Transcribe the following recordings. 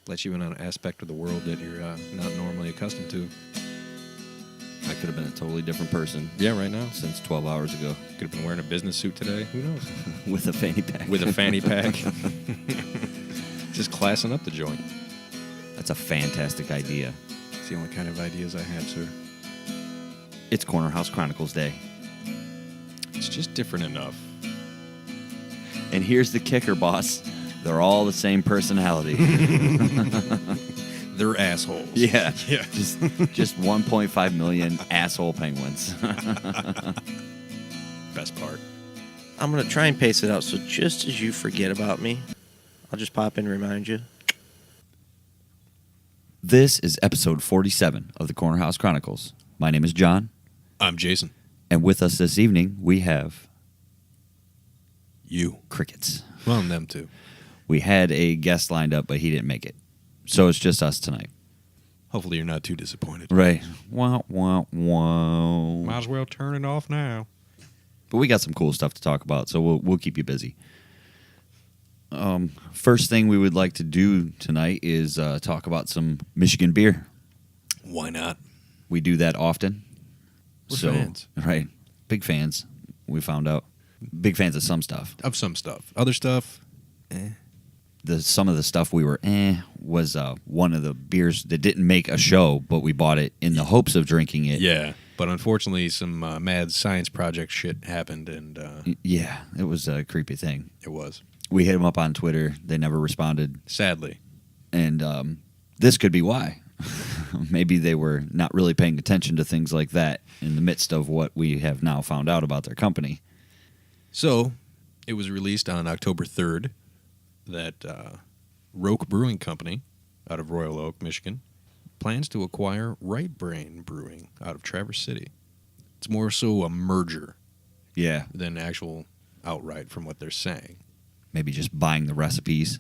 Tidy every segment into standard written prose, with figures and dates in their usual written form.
Let you in on an aspect of the world that you're not normally accustomed to. I could have been a totally different person. Yeah, right now. Since 12 hours ago. Could have been wearing a business suit today. Who knows? With a fanny pack. With a fanny pack. Just classing up the joint. That's a fantastic idea. It's the only kind of ideas I have, sir. It's Corner House Chronicles Day. It's just different enough. And here's the kicker, boss. They're all the same personality. They're assholes. Yeah. Yeah. Just 1.5 million asshole penguins. Best part. I'm going to try and pace it out, so just as you forget about me, I'll just pop in and remind you. This is episode 47 of the Corner House Chronicles. My name is John. I'm Jason. And with us this evening, we have... You. Crickets. Well, and them too. We had a guest lined up, but he didn't make it. So it's just us tonight. Hopefully you're not too disappointed. Right. Wah, wah, wah. Might as well turn it off now. But we got some cool stuff to talk about, so we'll keep you busy. First thing we would like to do tonight is talk about some Michigan beer. Why not? We do that often. We're fans. Right. Big fans, we found out. Big fans of some stuff. Of some stuff. Other stuff, Some of the stuff we were was one of the beers that didn't make a show, but we bought it in the hopes of drinking it. Yeah, but unfortunately some mad science project shit happened, and Yeah, it was a creepy thing. it was. We hit them up on Twitter. They never responded. Sadly. And this could be why. Maybe they were not really paying attention to things like that in the midst of what we have now found out about their company. So, it was released on October 3rd that Roke Brewing Company out of Royal Oak, Michigan, plans to acquire Right Brain Brewing out of Traverse City. It's more so a merger than actual outright from what they're saying. Maybe just buying the recipes.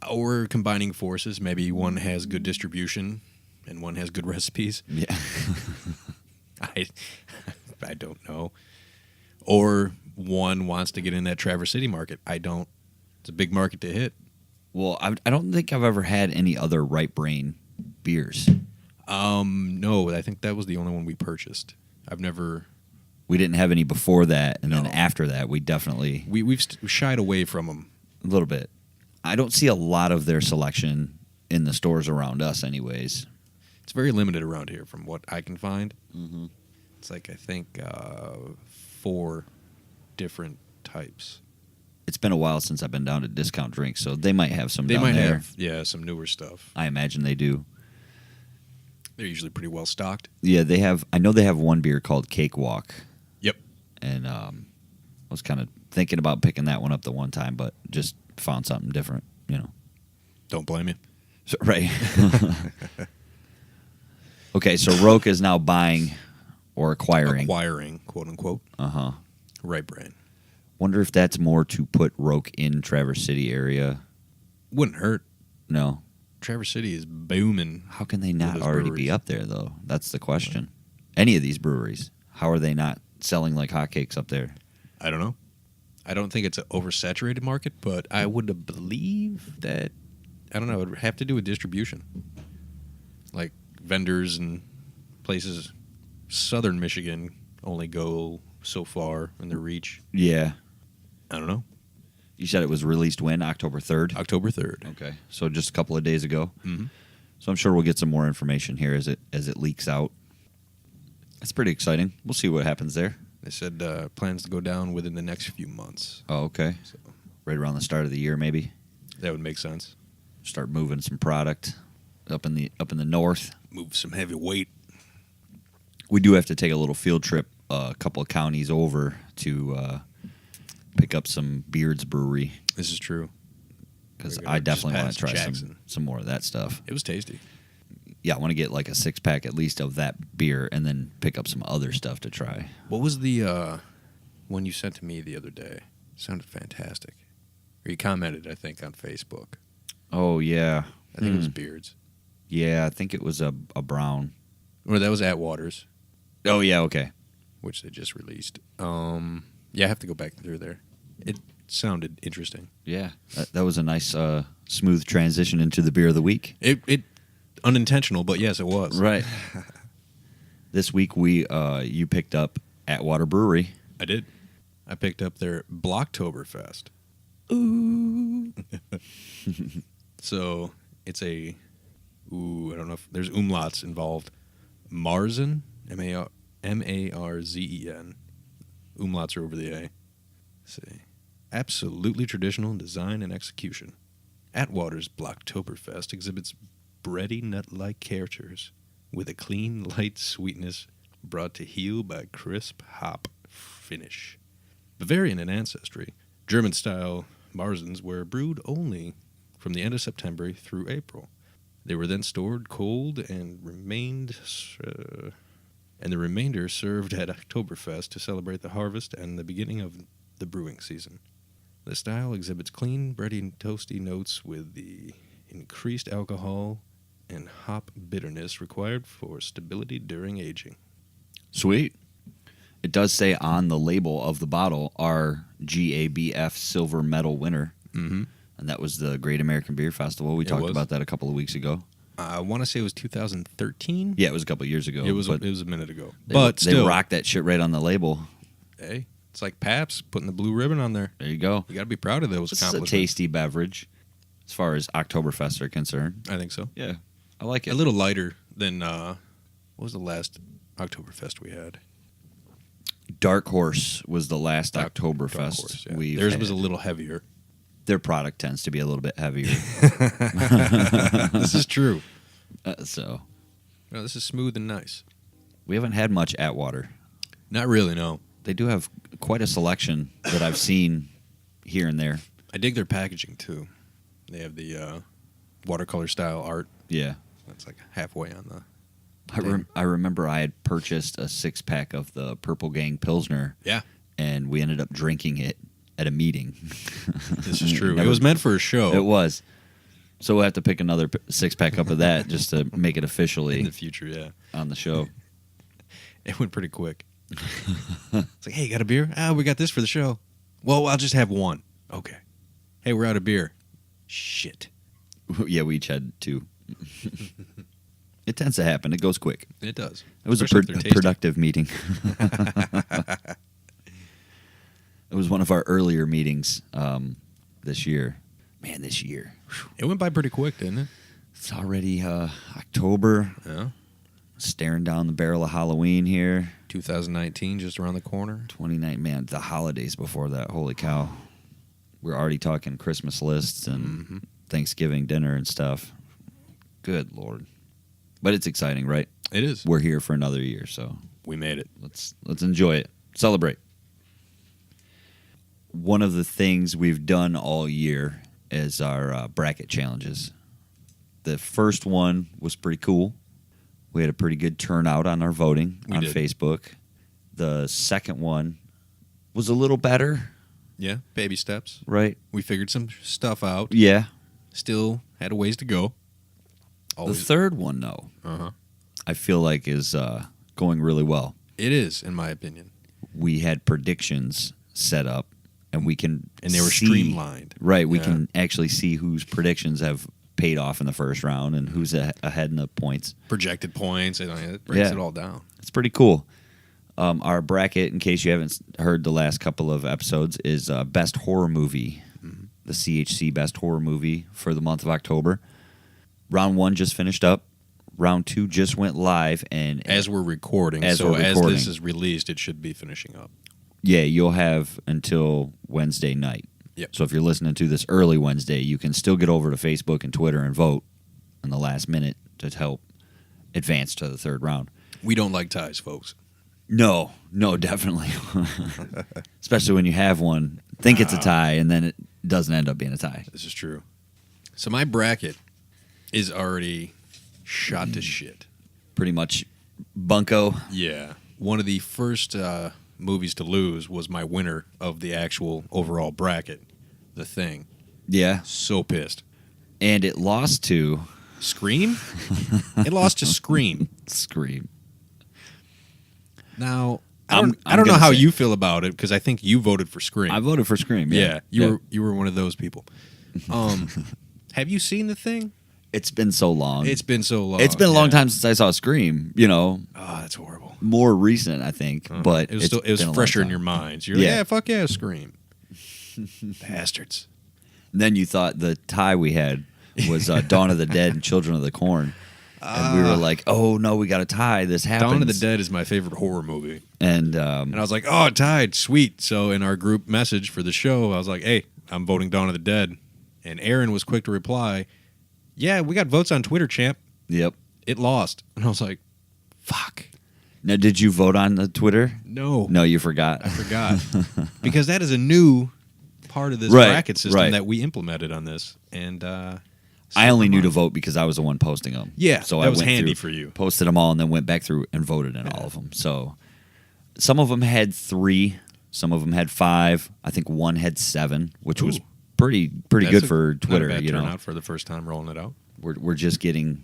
Or combining forces. Maybe one has good distribution and one has good recipes. Yeah. I don't know. Or one wants to get in that Traverse City market. I don't. It's a big market to hit. Well, I don't think I've ever had any other Right Brain beers. No, I think that was the only one we purchased. I've never... We didn't have any before that, and No. then after that, we definitely... We've shied away from them. A little bit. I don't see a lot of their selection in the stores around us anyways. It's very limited around here from what I can find. Mm-hmm. It's like, I think, 4 different types. It's been a while since I've been down to Discount Drinks, so they might have some They down might there. have, some newer stuff. I imagine they do. They're usually pretty well stocked. Yeah, they have. I know they have one beer called Cakewalk. Yep. And I was kind of thinking about picking that one up the one time, but just found something different, Don't blame you. So, right. Okay, so Roke is now buying or acquiring. Acquiring, quote unquote. Uh-huh. Right Brain. Wonder if that's more to put Roke in Traverse City area. Wouldn't hurt. No. Traverse City is booming. How can they not those already breweries. be up there, though? That's the question. Any of these breweries, how are they not selling like hotcakes up there? I don't know. I don't think it's an oversaturated market, but I would believe that, I don't know, it would have to do with distribution. Like vendors and places, southern Michigan only go so far in their reach. Yeah. I don't know. You said it was released when? October 3rd? October 3rd. Okay. So just a couple of days ago. Mm-hmm. So I'm sure we'll get some more information here as it leaks out. It's pretty exciting. We'll see what happens there. They said plans to go down within the next few months. Oh, okay. So Right around the start of the year, maybe. that would make sense. Start moving some product up in the north. Move some heavy weight. We do have to take a little field trip a couple of counties over to pick up some Beard's Brewery This is true. because We're gonna I definitely just want to try pass Jackson. some more of that stuff. It was tasty. Yeah, I want to get like a 6-pack at least of that beer and then pick up some other stuff to try. What was the one you sent to me the other day? It sounded fantastic. Or you commented, I think, on Facebook. Oh, yeah. I think it was Beards. Yeah, I think it was a brown. Or that was Atwater's, Oh, yeah, okay. which they just released. Yeah, I have to go back through there. sounded interesting. Yeah, that was a nice, smooth transition into the beer of the week. It unintentional, but yes, it was. Right. This week you picked up Atwater Brewery. I did. I picked up their Bloktoberfest. Ooh. So it's I don't know if there's umlauts involved. Marzen, Marzen. Umlauts are over the A. Let's see. Absolutely traditional in design and execution. Atwater's Bloktoberfest exhibits bready nut-like characters with a clean, light sweetness brought to heel by crisp hop finish. Bavarian in ancestry, German-style Marzens were brewed only from the end of September through April. They were then stored cold and the remainder served at Oktoberfest to celebrate the harvest and the beginning of the brewing season. The style exhibits clean, bready, and toasty notes with the increased alcohol and hop bitterness required for stability during aging. Sweet. It does say on the label of the bottle, our GABF Silver Medal winner. Mm-hmm. And that was the Great American Beer Festival. We talked about that a couple of weeks ago. I want to say it was 2013. Yeah, it was a couple of years ago. It was a minute ago. But still, they rocked that shit right on the label. Hey, it's like Pabst putting the blue ribbon on there. There you go. You got to be proud of those This is a accomplishments. tasty beverage as far as Oktoberfest are concerned. I think so. Yeah, I like it. A little lighter than what was the last Oktoberfest we had? Dark Horse was the last Dark Oktoberfest Horse, yeah. we've Theirs had. was a little heavier. Their product tends to be a little bit heavier. This is true. So No, this is smooth and nice. we haven't had much Atwater. Not really, no. They do have quite a selection that I've seen here and there. I dig their packaging, too. They have the watercolor style art. Yeah. That's like halfway on the... I remember I had purchased a 6-pack of the Purple Gang Pilsner. Yeah. And we ended up drinking it at a meeting. This is true. It was meant for a show. It was. So we'll have to pick another 6-pack up of that just to make it officially in the future, yeah. on the show. It went pretty quick. It's like, hey, got a beer? We got this for the show. Well, I'll just have one. Okay. Hey, we're out of beer. Shit. Yeah, we each had 2. It tends to happen. It goes quick. It does. It was a Especially if they're tasty. productive meeting. It was one of our earlier meetings this year. Man, this year. Whew. It went by pretty quick, didn't it? It's already October. Yeah. Staring down the barrel of Halloween here. 2019, just around the corner. 29, man, the holidays before that. Holy cow. We're already talking Christmas lists and Thanksgiving dinner and stuff. Good Lord. But it's exciting, right? It is. We're here for another year, so We made it. let's enjoy it. Celebrate. One of the things we've done all year is our bracket challenges. The first one was pretty cool. We had a pretty good turnout on our voting on Facebook. The second one was a little better. Yeah, baby steps. Right? We figured some stuff out. Yeah. Still had a ways to go. Always. The third one, though, Uh-huh. I feel like is going really well. It is, in my opinion. We had predictions set up, and we can And they were see- streamlined. Right, we Yeah. can actually see whose predictions have paid off in the first round and who's ahead in the points. Projected points. And it breaks it all down. It's pretty cool. Our bracket, in case you haven't heard the last couple of episodes, is Best Horror Movie. Mm-hmm. The CHC Best Horror Movie for the month of October. Round 1 just finished up. Round 2 just went live. And As we're recording. As so we're as recording. this is released, it should be finishing up. yeah, you'll have until Wednesday night. Yep. So if you're listening to this early Wednesday, you can still get over to Facebook and Twitter and vote in the last minute to help advance to the third round. We don't like ties, folks. No, definitely. Especially when you have one, think it's a tie, and then it doesn't end up being a tie. This is true. So my bracket is already shot to shit. Pretty much bunko. Yeah. One of the first movies to lose was my winner of the actual overall bracket, The Thing. Yeah. So pissed. And it lost to Scream? It lost to Scream. Scream. Now, I don't know how you feel about it because I think you voted for Scream. I voted for Scream. Yeah, you were one of those people. Have you seen the thing? It's been so long. It's been so long. It's been a long time since I saw Scream. Oh, that's horrible. More recent, I think, but it was fresher in your minds. You're like, yeah, fuck yeah, Scream. Bastards. Then you thought the tie we had was Dawn of the Dead and Children of the Corn. And we were like, oh, no, we got a tie. This happens. Dawn of the Dead is my favorite horror movie. And I was like, oh, it tied. Sweet. So in our group message for the show, I was like, hey, I'm voting Dawn of the Dead. And Aaron was quick to reply, yeah, we got votes on Twitter, champ. Yep. It lost. And I was like, fuck. Now, did you vote on the Twitter? No. No, you forgot. I forgot. Because that is a new part of this bracket system that we implemented on this. And I only knew to vote because I was the one posting them. Yeah, so that I was went handy through, for you. Posted them all and then went back through and voted in all of them. So some of them had 3. Some of them had 5. I think one had 7, which was pretty good for Twitter. Not a bad turnout turnout for the first time rolling it out. We're just getting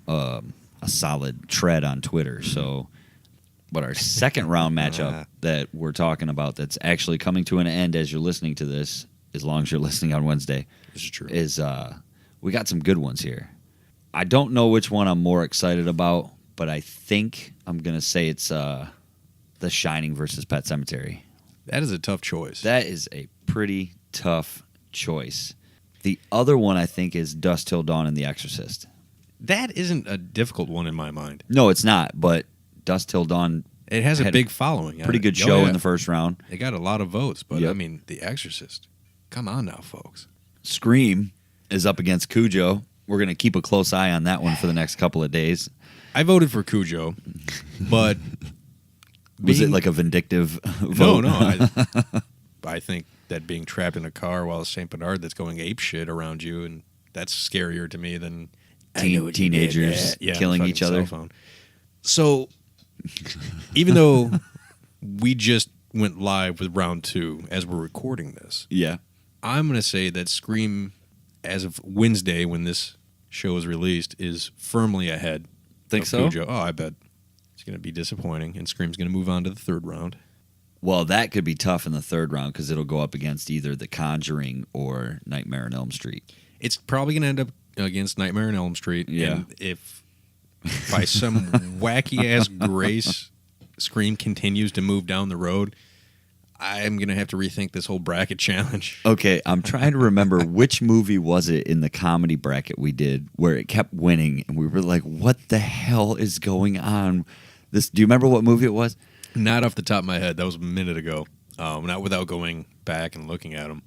a solid tread on Twitter. So, but our second round matchup that we're talking about that's actually coming to an end as you're listening to this, as long as you're listening on Wednesday, this is true. Is we got some good ones here. I don't know which one I'm more excited about, but I think I'm gonna say it's The Shining versus Pet Sematary. That is a tough choice. That is a pretty tough choice. The other one I think is Dusk Till Dawn and The Exorcist. That isn't a difficult one in my mind. No, it's not, but Dusk Till Dawn... It has a big following. Pretty good show in the first round. They got a lot of votes, but I mean, The Exorcist. Come on now, folks. Scream is up against Cujo. We're going to keep a close eye on that one for the next couple of days. I voted for Cujo, but... Was it like a vindictive vote? No. I think that being trapped in a car while St. Bernard that's going ape shit around you, and that's scarier to me than teenagers killing each other. So, even though we just went live with round 2 as we're recording this, I'm going to say that Scream, as of Wednesday when this show is released, is firmly ahead. Think so? Cujo. Oh, I bet. It's going to be disappointing, and Scream's going to move on to the 3rd round. Well, that could be tough in the 3rd round because it'll go up against either The Conjuring or Nightmare on Elm Street. It's probably going to end up against Nightmare on Elm Street. Yeah. And if by some wacky-ass grace Scream continues to move down the road, I'm going to have to rethink this whole bracket challenge. Okay, I'm trying to remember which movie was it in the comedy bracket we did where it kept winning, and we were like, what the hell is going on? Do you remember what movie it was? Not off the top of my head. That was a minute ago. Not without going back and looking at them.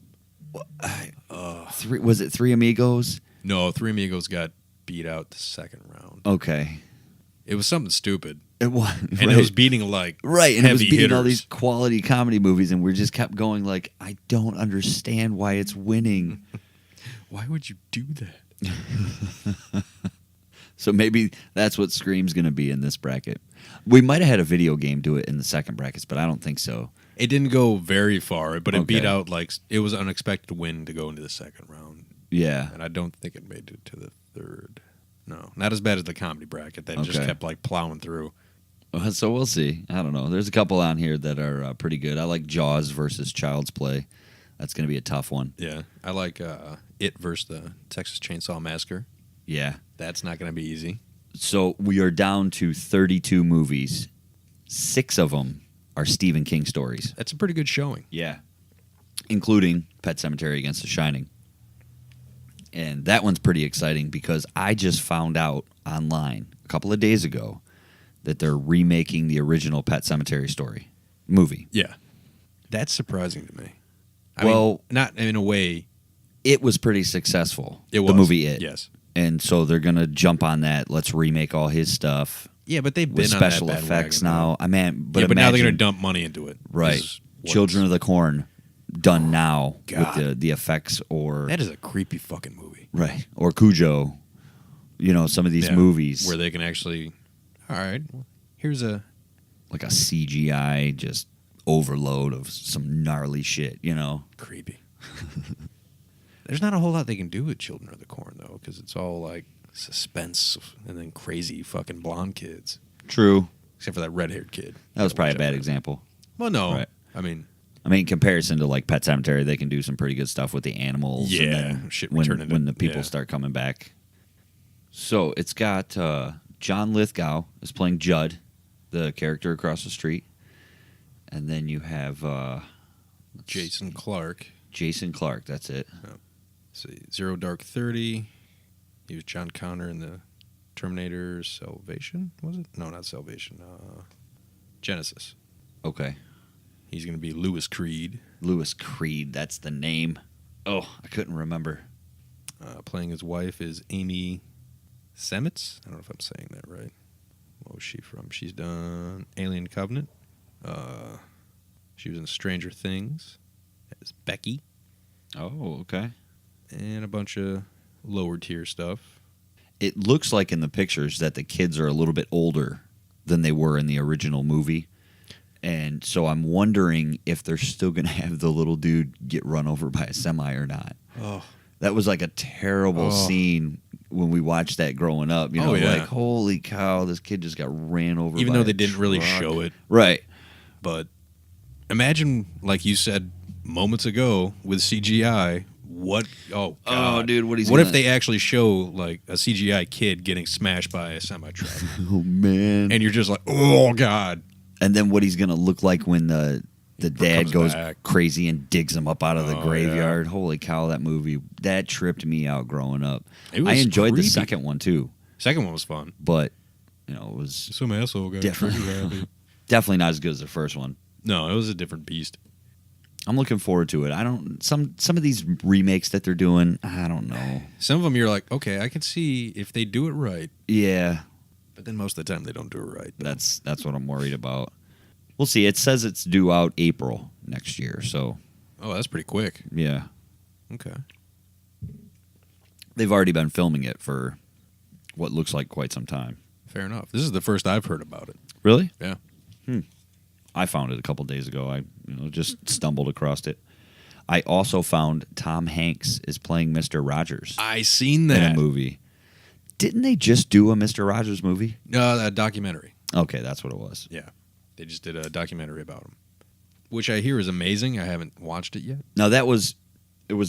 Was it Three Amigos? No, Three Amigos got beat out the 2nd round. Okay. It was something stupid. It was. And it was beating and it was beating hitters. all these quality comedy movies, and we just kept going like, I don't understand why it's winning. Why would you do that? So maybe that's what Scream's going to be in this bracket. We might have had a video game do it in the 2nd brackets, but I don't think so. It didn't go very far, but it beat out, it was an unexpected win to go into the 2nd round. Yeah. And I don't think it made it to the 3rd. No, not as bad as the comedy bracket that just kept plowing through. So we'll see. I don't know. There's a couple on here that are pretty good. I like Jaws versus Child's Play. That's going to be a tough one. Yeah. I like It versus the Texas Chainsaw Massacre. Yeah. That's not going to be easy. So we are down to 32 movies. 6 of them are Stephen King stories. That's a pretty good showing. Yeah. Including Pet Sematary against The Shining. And that one's pretty exciting because I just found out online a couple of days ago that they're remaking the original Pet Sematary story movie. Yeah. That's surprising to me. I mean, not in a way. It was pretty successsul. It was. The movie It. Yes. And so they're going to jump on that. Let's remake all his stuff. Yeah, but they've been with on special that effects now. I mean, but now they're going to dump money into it. Right. Children of the Corn done now with the effects or... That is a creepy fucking movie. Right. Or Cujo. You know, some of these movies. Where they can actually... All right, here's a... Like a CGI just overload of some gnarly shit, you know? Creepy. There's not a whole lot they can do with Children of the Corn, though, because it's all like suspense and then crazy fucking blonde kids. True. except for that red-haired kid. That was probably a bad example. Well, no. Right. I mean, in comparison to like Pet Sematary, they can do some pretty good stuff with the animals. Yeah, and then shit, when the people yeah. start coming back. So it's got John Lithgow is playing Judd, the character across the street, and then you have Jason Clarke. Jason Clarke, that's it. Let's see, Zero Dark 30. He was John Connor in the Terminator Salvation, was it? No, not Salvation. Genesis. Okay. He's going to be Louis Creed. Louis Creed, that's the name. Oh, I couldn't remember. Playing his wife is Amy Semitz. I don't know if I'm saying that right. What was she from? She's done Alien Covenant. She was in Stranger Things as Becky. Oh, okay. And a bunch of lower tier stuff. It looks like in the pictures that the kids are a little bit older than they were in the original movie. And so I'm wondering if they're still going to have the little dude get run over by a semi or not. Oh. That was like a terrible scene when we watched that growing up. You know, like, holy cow, this kid just got ran over Even by though they a didn't really truck. show it. Right. But imagine, like you said moments ago, with CGI, what... Oh, God. Oh, dude, what if they actually show, like, a CGI kid getting smashed by a semi-truck? Oh, man. And you're just like, oh, God. And then what he's going to look like when the dad goes back. crazy and digs him up out of the Oh, graveyard. yeah. Holy cow, that movie, that tripped me out growing up. It was I enjoyed the creepy. second one, too. Second one was fun. But, you know, it was Some asshole got Definitely. trigger happy. definitely not as good as the first one. No, it was a different beast. I'm looking forward to it. Some of these remakes that they're doing, I don't know. Some of them you're like, okay, I can see if they do it right. Yeah, But then most of the time they don't do it right. that's what I'm worried about. We'll see. It says it's due out April next year, so Oh, that's pretty quick. yeah. Okay. They've already been filming it for what looks like quite some time. Fair enough. This is the first I've heard about it. Really? Yeah. I found it a couple days ago. I just stumbled across it. I also found Tom Hanks is playing Mr. Rogers I seen in that. a movie. Didn't they just do a Mr. Rogers movie? A documentary. Okay, that's what it was. Yeah. They just did a documentary about him, which I hear is amazing. I haven't watched it yet. Now it was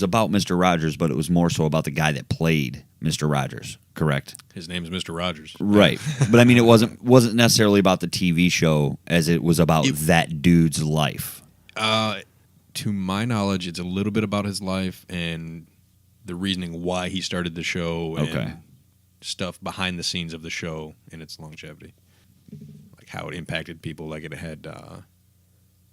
about Mr. Rogers, but it was more so about the guy that played Mr. Rogers, correct? His name is Mr. Rogers. Right. But I mean, it wasn't necessarily about the TV show as it was about that dude's life. To my knowledge, it's a little bit about his life and the reasoning why he started the show and Okay. stuff behind the scenes of the show and its longevity. Like how it impacted people. Like it had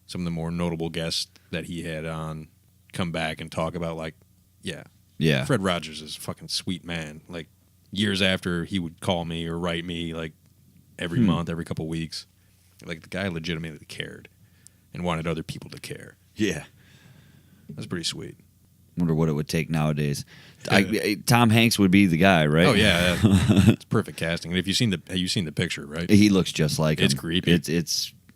some of the more notable guests that he had on come back and talk about, like, Yeah. Fred Rogers is a fucking sweet man. Like, years after, he would call me or write me, like, every month, every couple weeks. Like, the guy legitimately cared and wanted other people to care. Yeah. That's pretty sweet. Wonder what it would take nowadays. Tom Hanks would be the guy, right? Oh, yeah. It's perfect casting. And if you've seen the picture, right? He looks just like him. It's creepy.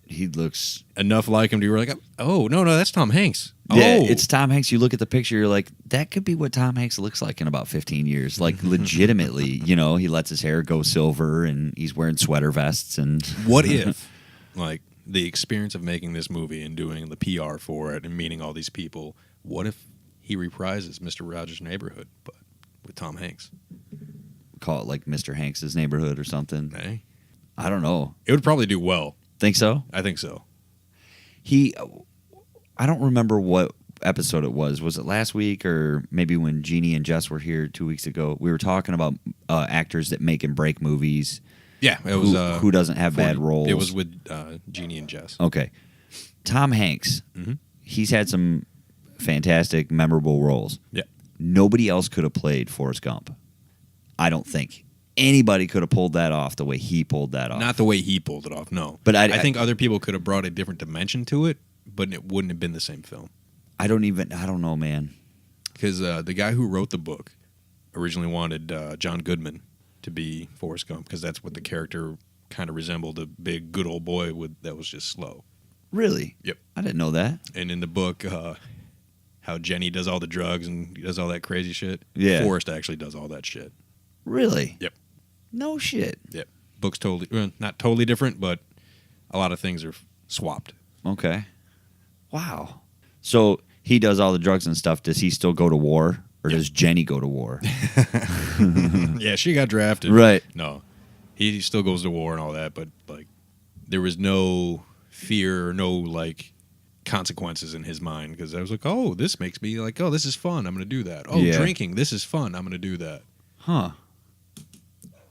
He looks Enough like him to be like, oh, no, that's Tom Hanks. Yeah, Oh. it's Tom Hanks. You look at the picture, you're like, that could be what Tom Hanks looks like in about 15 years. Like, legitimately, he lets his hair go silver and he's wearing sweater vests. And What if, like, the experience of making this movie and doing the PR for it and meeting all these people, what if he reprises Mr. Rogers' Neighborhood, but with Tom Hanks? call it like Mr. Hanks' Neighborhood or something? Eh? I don't know. It would probably do well. Think so? I think so. I don't remember what episode it was. Was it last week or maybe when Jeannie and Jess were here 2 weeks ago? We were talking about actors that make and break movies. Yeah, it was. Who doesn't have bad roles? It was with Jeannie and Jess. Okay. Tom Hanks, he's had some fantastic, memorable roles. Yeah. Nobody else could have played Forrest Gump. I don't think. Anybody could have pulled that off the way he pulled that off. Not the way he pulled it off, no. But I think other people could have brought a different dimension to it, but it wouldn't have been the same film. I don't know, man. Because the guy who wrote the book originally wanted John Goodman to be Forrest Gump, because that's what the character kind of resembled, a big, good old boy that was just slow. Really? Yep. I didn't know that. And in the book, how Jenny does all the drugs and does all that crazy shit, Yeah. Forrest actually does all that shit. Really? Yep. No shit. Yep. Book's totally, not totally different, but a lot of things are swapped. Okay. Wow. So he does all the drugs and stuff. Does he still go to war, or does Jenny go to war? Yeah, she got drafted. Right. No, he still goes to war and all that, but like there was no fear, no like consequences in his mind because I was like, oh, this makes me like, oh, this is fun. I'm going to do that. Oh, drinking, this is fun. I'm going to do that. Huh.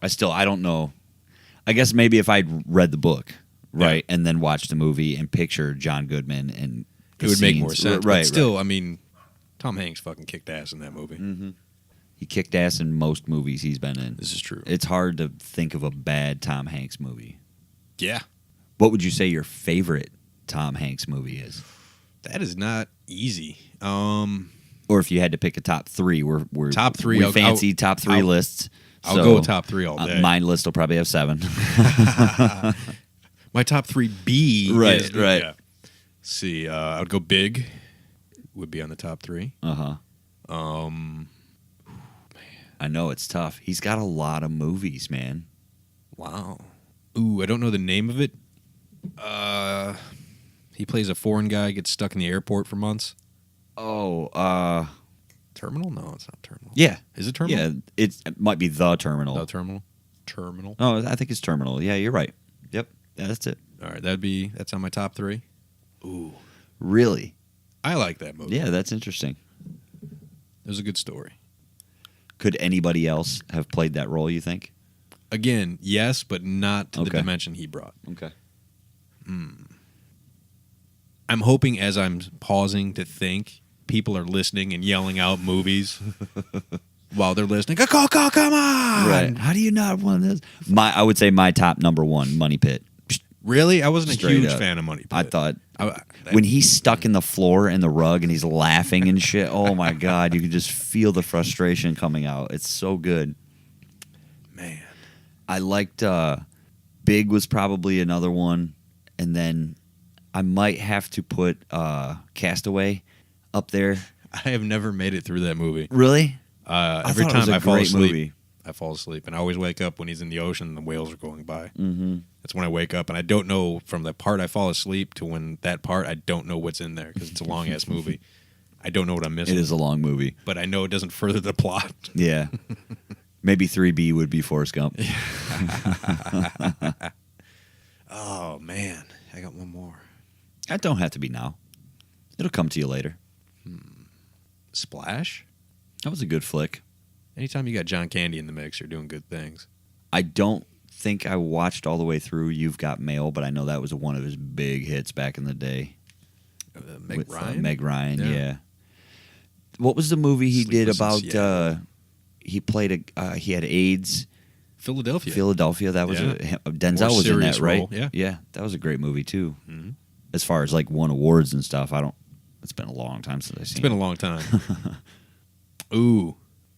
I don't know. I guess maybe if I'd read the book, right, and then watched the movie and picture John Goodman and it would make more sense. Right. But still, I mean, Tom Hanks fucking kicked ass in that movie. Mm-hmm. He kicked ass in most movies he's been in. This is true. It's hard to think of a bad Tom Hanks movie. Yeah. What would you say your favorite Tom Hanks movie is? That is not easy. Or if you had to pick a top three, we're top three. We fancy top three lists. I'll go with top three all day. My list will probably have 7. My top 3B. Right. Yeah. Let's see, I would go Big. Would be on the top 3. I know it's tough. He's got a lot of movies, man. Wow. Ooh, I don't know the name of it. He plays a foreign guy, gets stuck in the airport for months. Oh, Terminal? No, it's not Terminal. Yeah. Is it Terminal? Yeah, it might be The Terminal. The Terminal? Terminal? Oh, I think it's Terminal. Yeah, you're right. Yep, yeah, that's it. All right, that's on my top 3. Ooh. Really? I like that movie. Yeah, that's interesting. It was a good story. Could anybody else have played that role, you think? Again, yes, but not to the dimension he brought. Okay. I'm hoping as I'm pausing to think, people are listening and yelling out movies while they're listening. Come on! Right. How do you not want this? I would say my top number 1, Money Pit. Really? I wasn't Straight a huge up. fan of Money Pit. I thought when he's stuck in the floor and the rug and he's laughing and shit, oh my God, you can just feel the frustration coming out. It's so good. Man. I liked Big was probably another one. And then I might have to put Castaway up there. I have never made it through that movie. Really? Every time I fall asleep, I fall asleep. And I always wake up when he's in the ocean and the whales are going by. Mm-hmm. That's when I wake up. And I don't know from the part I fall asleep to when that part, I don't know what's in there because it's a long-ass movie. I don't know what I'm missing. It is a long movie. But I know it doesn't further the plot. Yeah. Maybe 3B would be Forrest Gump. Oh, man. I got one more. That don't have to be now. It'll come to you later. Splash? That was a good flick. Anytime you got John Candy in the mix, you're doing good things. I don't think I watched all the way through You've Got Mail, but I know that was one of his big hits back in the day. Meg Ryan? Meg Ryan, yeah. What was the movie he did about... he played he had AIDS. Philadelphia. That was Denzel was in that, right? Role, yeah. That was a great movie too. Mm-hmm. As far as like won awards and stuff, it's been a long time since I've seen it. It's been a long time. Ooh,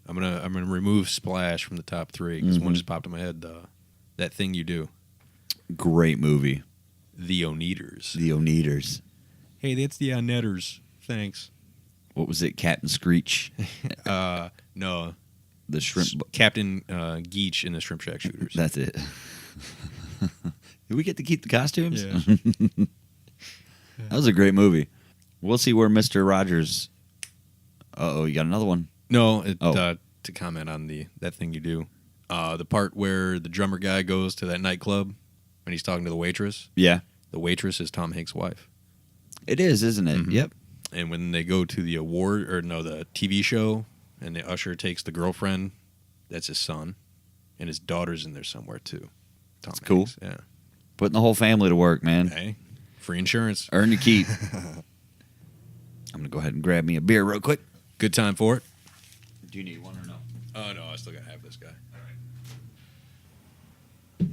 I'm gonna remove Splash from the top 3 because one just popped in my head. That Thing You Do. Great movie. The Oneaters. The Oneaters. Hey, that's the Oneaters. Thanks. What was it? Captain Screech? No. The shrimp. Captain Geach in the Shrimp Shack Shooters. That's it. Did we get to keep the costumes? Yeah. That was a great movie. We'll see where Mr. Rogers... Uh-oh, you got another one? No, to comment on That Thing You Do. The part where the drummer guy goes to that nightclub when he's talking to the waitress. Yeah. The waitress is Tom Hanks' wife. It is, isn't it? Mm-hmm. Yep. And when they go to the the TV show, and the usher takes the girlfriend, that's his son, and his daughter's in there somewhere too. That's cool. Yeah. Putting the whole family to work, man. Hey, free insurance. Earn your keep. I'm going to go ahead and grab me a beer real quick. Good time for it. Do you need one or no? Oh, no, I still got to have this guy. All right.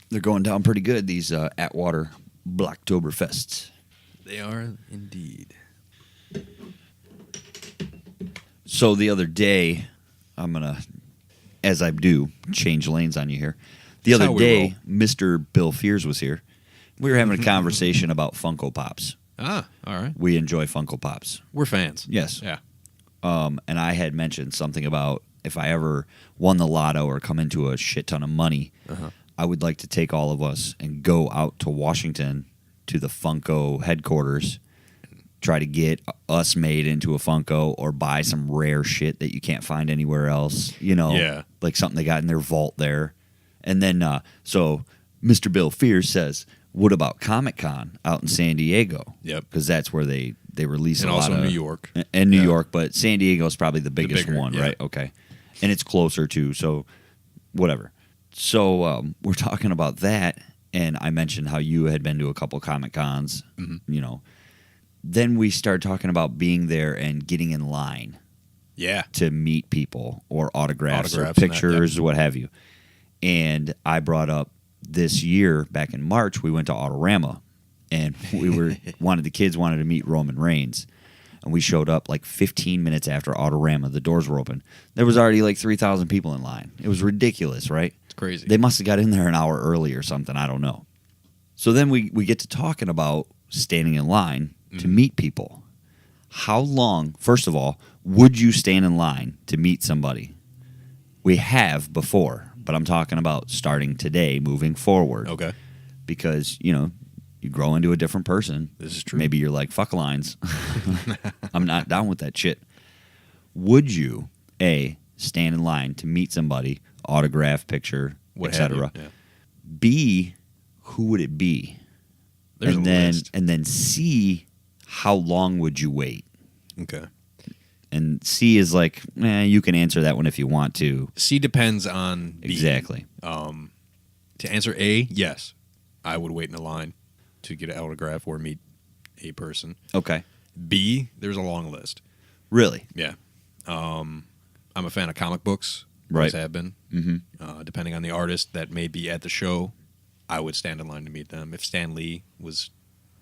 They're going down pretty good, these Atwater Bloktoberfests. They are indeed. So the other day, I'm going to, as I do, change lanes on you here. The other day, Mr. Bill Fears was here. We were having a conversation about Funko Pops. Ah, all right. We enjoy Funko Pops. We're fans. Yes. Yeah. And I had mentioned something about if I ever won the lotto or come into a shit ton of money, I would like to take all of us and go out to Washington to the Funko headquarters, try to get us made into a Funko or buy some rare shit that you can't find anywhere else, like something they got in their vault there. And then, so Mr. Bill Fierce says, what about Comic-Con out in San Diego? Yep. Because that's where they release and a lot of... And also New York. And New York, but San Diego is probably the biggest bigger, one, right? Okay. And it's closer too, so whatever. So we're talking about that, and I mentioned how you had been to a couple Comic-Cons, Then we start talking about being there and getting in line to meet people or autographs or pictures or what have you. And I brought up this year, back in March, we went to Autorama, and the kids wanted to meet Roman Reigns. And we showed up like 15 minutes after Autorama. The doors were open. There was already like 3,000 people in line. It was ridiculous, right? It's crazy. They must have got in there an hour early or something. I don't know. So then we get to talking about standing in line to meet people. How long, first of all, would you stand in line to meet somebody? We have before, but I'm talking about starting today, moving forward. Okay. Because, you grow into a different person. This is true. Maybe you're like, fuck lines. I'm not down with that shit. Would you, A, stand in line to meet somebody, autograph, picture, etc.? Yeah. B, who would it be? There's a list. And then C, how long would you wait? Okay. And C is like, you can answer that one if you want to. C depends on B. Exactly. To answer A, yes. I would wait in a line to get an autograph or meet a person. Okay. B, there's a long list. Really? Yeah. I'm a fan of comic books. Right. Always have been. Mm-hmm. Depending on the artist that may be at the show, I would stand in line to meet them. If Stan Lee was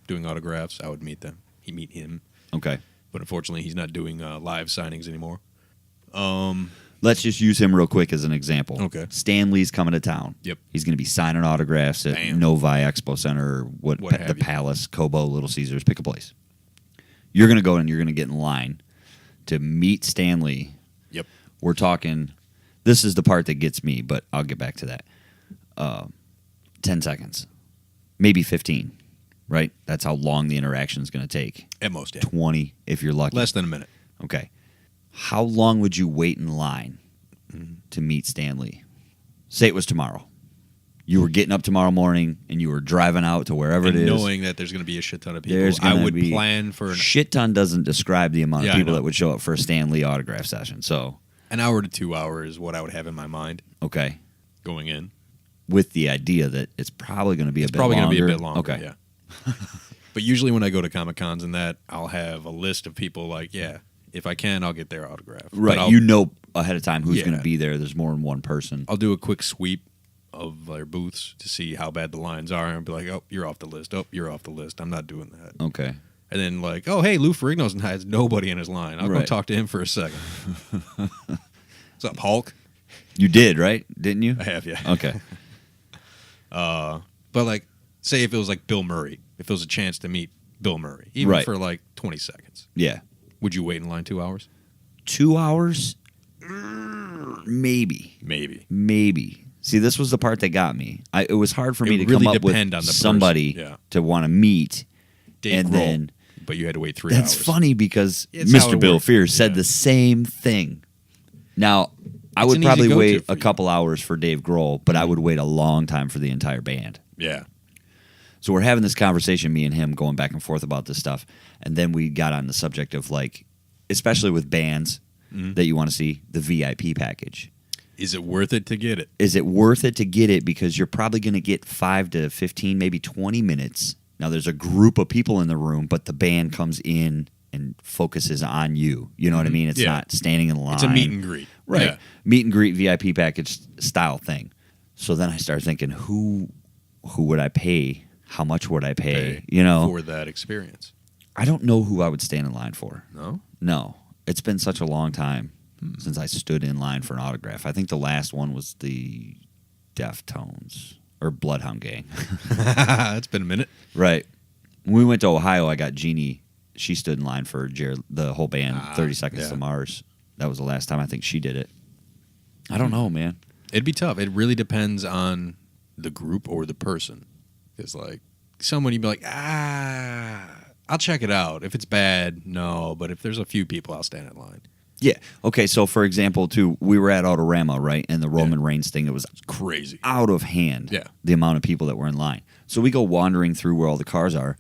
doing autographs, I would meet him. Okay. But unfortunately, he's not doing live signings anymore. Let's just use him real quick as an example. Okay. Stan Lee's coming to town. Yep. He's going to be signing autographs at Bam. Novi Expo Center, or What have the you. Palace, Cobo, Little Caesars, pick a place. You're going to go and you're going to get in line to meet Stan Lee. Yep. We're talking, this is the part that gets me, but I'll get back to that. 10 seconds, maybe 15, right? That's how long the interaction is going to take. At most, yeah. 20 if you're lucky. Less than a minute. Okay. How long would you wait in line to meet Stan Lee? Say it was tomorrow. You were getting up tomorrow morning and you were driving out to wherever And it is. knowing that there's going to be a shit ton of people, There's I gonna would be plan for shit ton doesn't describe the amount of Yeah, I people know. that would show up for a Stan Lee autograph session. So, an hour to 2 hours is what I would have in my mind okay. going in. With the idea that it's probably going to be a bit longer. Probably going to be a bit longer, Okay. yeah. But usually when I go to Comic-Cons and that, I'll have a list of people like, if I can, I'll get their autograph. Right. But You know ahead of time who's Yeah. going to be there. There's more than one person. I'll do a quick sweep of their booths to see how bad the lines are and be like, oh, you're off the list. Oh, you're off the list. I'm not doing that. Okay. And then like, oh, hey, Lou Ferrigno has nobody in his line. I'll go Right. talk to him for a second. What's up, Hulk? You did, right? Didn't you? I have, yeah. Okay. But like, say if it was like Bill Murray, if there was a chance to meet Bill Murray, even Right. for like 20 seconds, Yeah. would you wait in line 2 hours? 2 hours? Maybe. Maybe. See, this was the part that got me. It was hard for It me to would really come up with depend on the person. somebody Yeah. to want to meet. Dave And Grohl, then- but you had to wait 3 hours. That's funny because It's how Mr. it Bill works. Fierce said Yeah. the same thing. Now, I It's would an easy probably go-to wait for a you. couple hours for Dave Grohl, but I would wait a long time for the entire band. Yeah. So we're having this conversation, me and him, going back and forth about this stuff. And then we got on the subject of, like, especially with bands that you want to see, the VIP package. Is it worth it to get it? Is it worth it to get it? Because you're probably going to get 5 to 15, maybe 20 minutes. Now, there's a group of people in the room, but the band comes in and focuses on you. You know what I mean? It's Yeah. not standing in line. It's a meet and greet. Right. Yeah. Meet and greet VIP package style thing. So then I started thinking, who would I pay? How much would I pay? You know? For that experience. I don't know who I would stand in line for. No? No. It's been such a long time since I stood in line for an autograph. I think the last one was the Deftones or Bloodhound Gang. It's been a minute. Right. When we went to Ohio, I got Jeannie. She stood in line for the whole band, 30 Seconds yeah. to Mars. That was the last time I think she did it. I don't know, man. It'd be tough. It really depends on the group or the person. Because, like, someone you'd be like, I'll check it out. If it's bad, no. But if there's a few people, I'll stand in line. Yeah. Okay, so for example, too, we were at Autorama, right? And the Roman Reigns thing, it was crazy. Out of hand, yeah. The amount of people that were in line. So we go wandering through where all the cars are.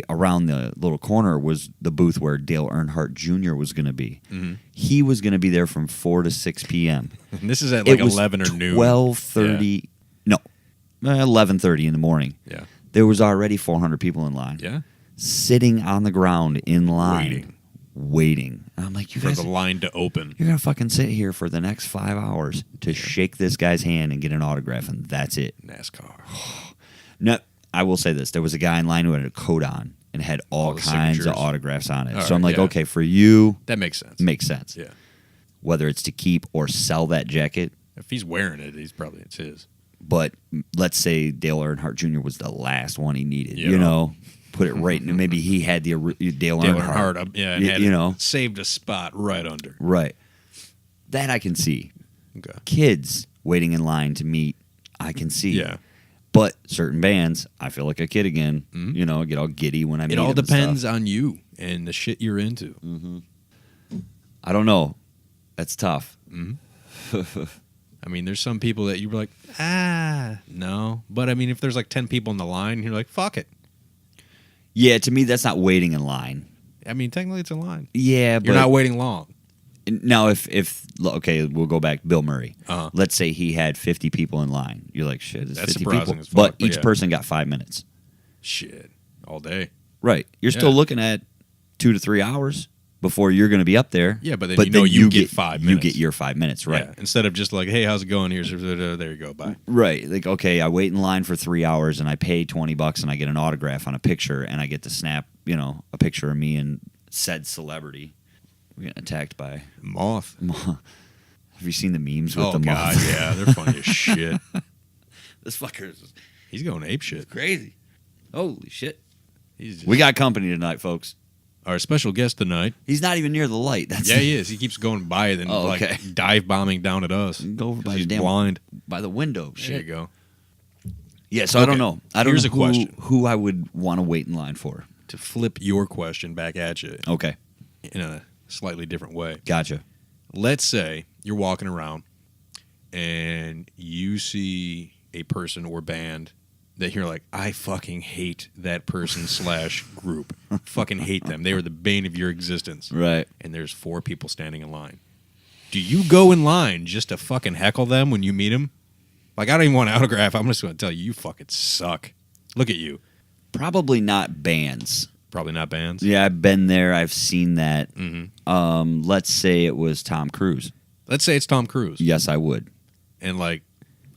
Around the little corner was the booth where Dale Earnhardt Jr. was going to be. Mm-hmm. He was going to be there from 4 to 6 p.m. And this is at like 11 or noon. 12:30. Yeah. No, 11:30 in the morning. Yeah. There was already 400 people in line. Yeah. Sitting on the ground in line. Waiting. And I'm like, you guys, for the line to open. You're going to fucking sit here for the next 5 hours to shake this guy's hand and get an autograph, and that's it. NASCAR. No, I will say this. There was a guy in line who had a coat on and had all kinds of autographs on it. So I'm like, okay, for you. That makes sense. Makes sense. Yeah. Whether it's to keep or sell that jacket. If he's wearing it, it's his. But let's say Dale Earnhardt Jr. was the last one he needed, you know. Put it right. Maybe he had the Dale Earnhardt. Yeah, and had saved a spot right under. Right. That I can see. Okay. Kids waiting in line to meet, I can see. Yeah. But certain bands, I feel like a kid again. Mm-hmm. You know, I get all giddy when I meet them. It all depends on you and the shit you're into. Mm-hmm. I don't know. That's tough. Mm-hmm. I mean, there's some people that you're like, no. But I mean, if there's like 10 people in the line, you're like, fuck it. Yeah, to me, that's not waiting in line. I mean, technically, it's in line. Yeah, but you're not waiting long. Now, if okay, we'll go back. Bill Murray. Uh-huh. Let's say he had 50 people in line. You're like, shit, it's 50 people. As fuck, but each person got 5 minutes. Shit, all day. Right. You're still looking at 2 to 3 hours before you're going to be up there. Yeah, but then you get 5 minutes. You get your 5 minutes, right? Yeah, instead of just like, hey, how's it going? Here's there you go, bye. Right. Like, okay, I wait in line for 3 hours and I pay $20 and I get an autograph on a picture and I get to snap, a picture of me and said celebrity. We're getting attacked by moth. Have you seen the memes with the moth? Oh, God, yeah. They're funny as shit. This fucker he's going ape shit. Crazy. Holy shit. We got company tonight, folks. Our special guest tonight. He's not even near the light. He is. He keeps going by it and dive bombing down at us. Go over by the blind. By the window. There you go. Yeah, so I don't know. Here's a question. Who I would want to wait in line for. To flip your question back at you. Okay. In a slightly different way. Gotcha. Let's say you're walking around and you see a person or band that you're like, I fucking hate that person / group. Fucking hate them. They were the bane of your existence. Right. And there's 4 people standing in line. Do you go in line just to fucking heckle them when you meet them? Like, I don't even want an autograph. I'm just going to tell you, you fucking suck. Look at you. Probably not bands. Probably not bands? Yeah, I've been there. I've seen that. Mm-hmm. Let's say it was Tom Cruise. Let's say it's Tom Cruise. Yes, I would. And, like...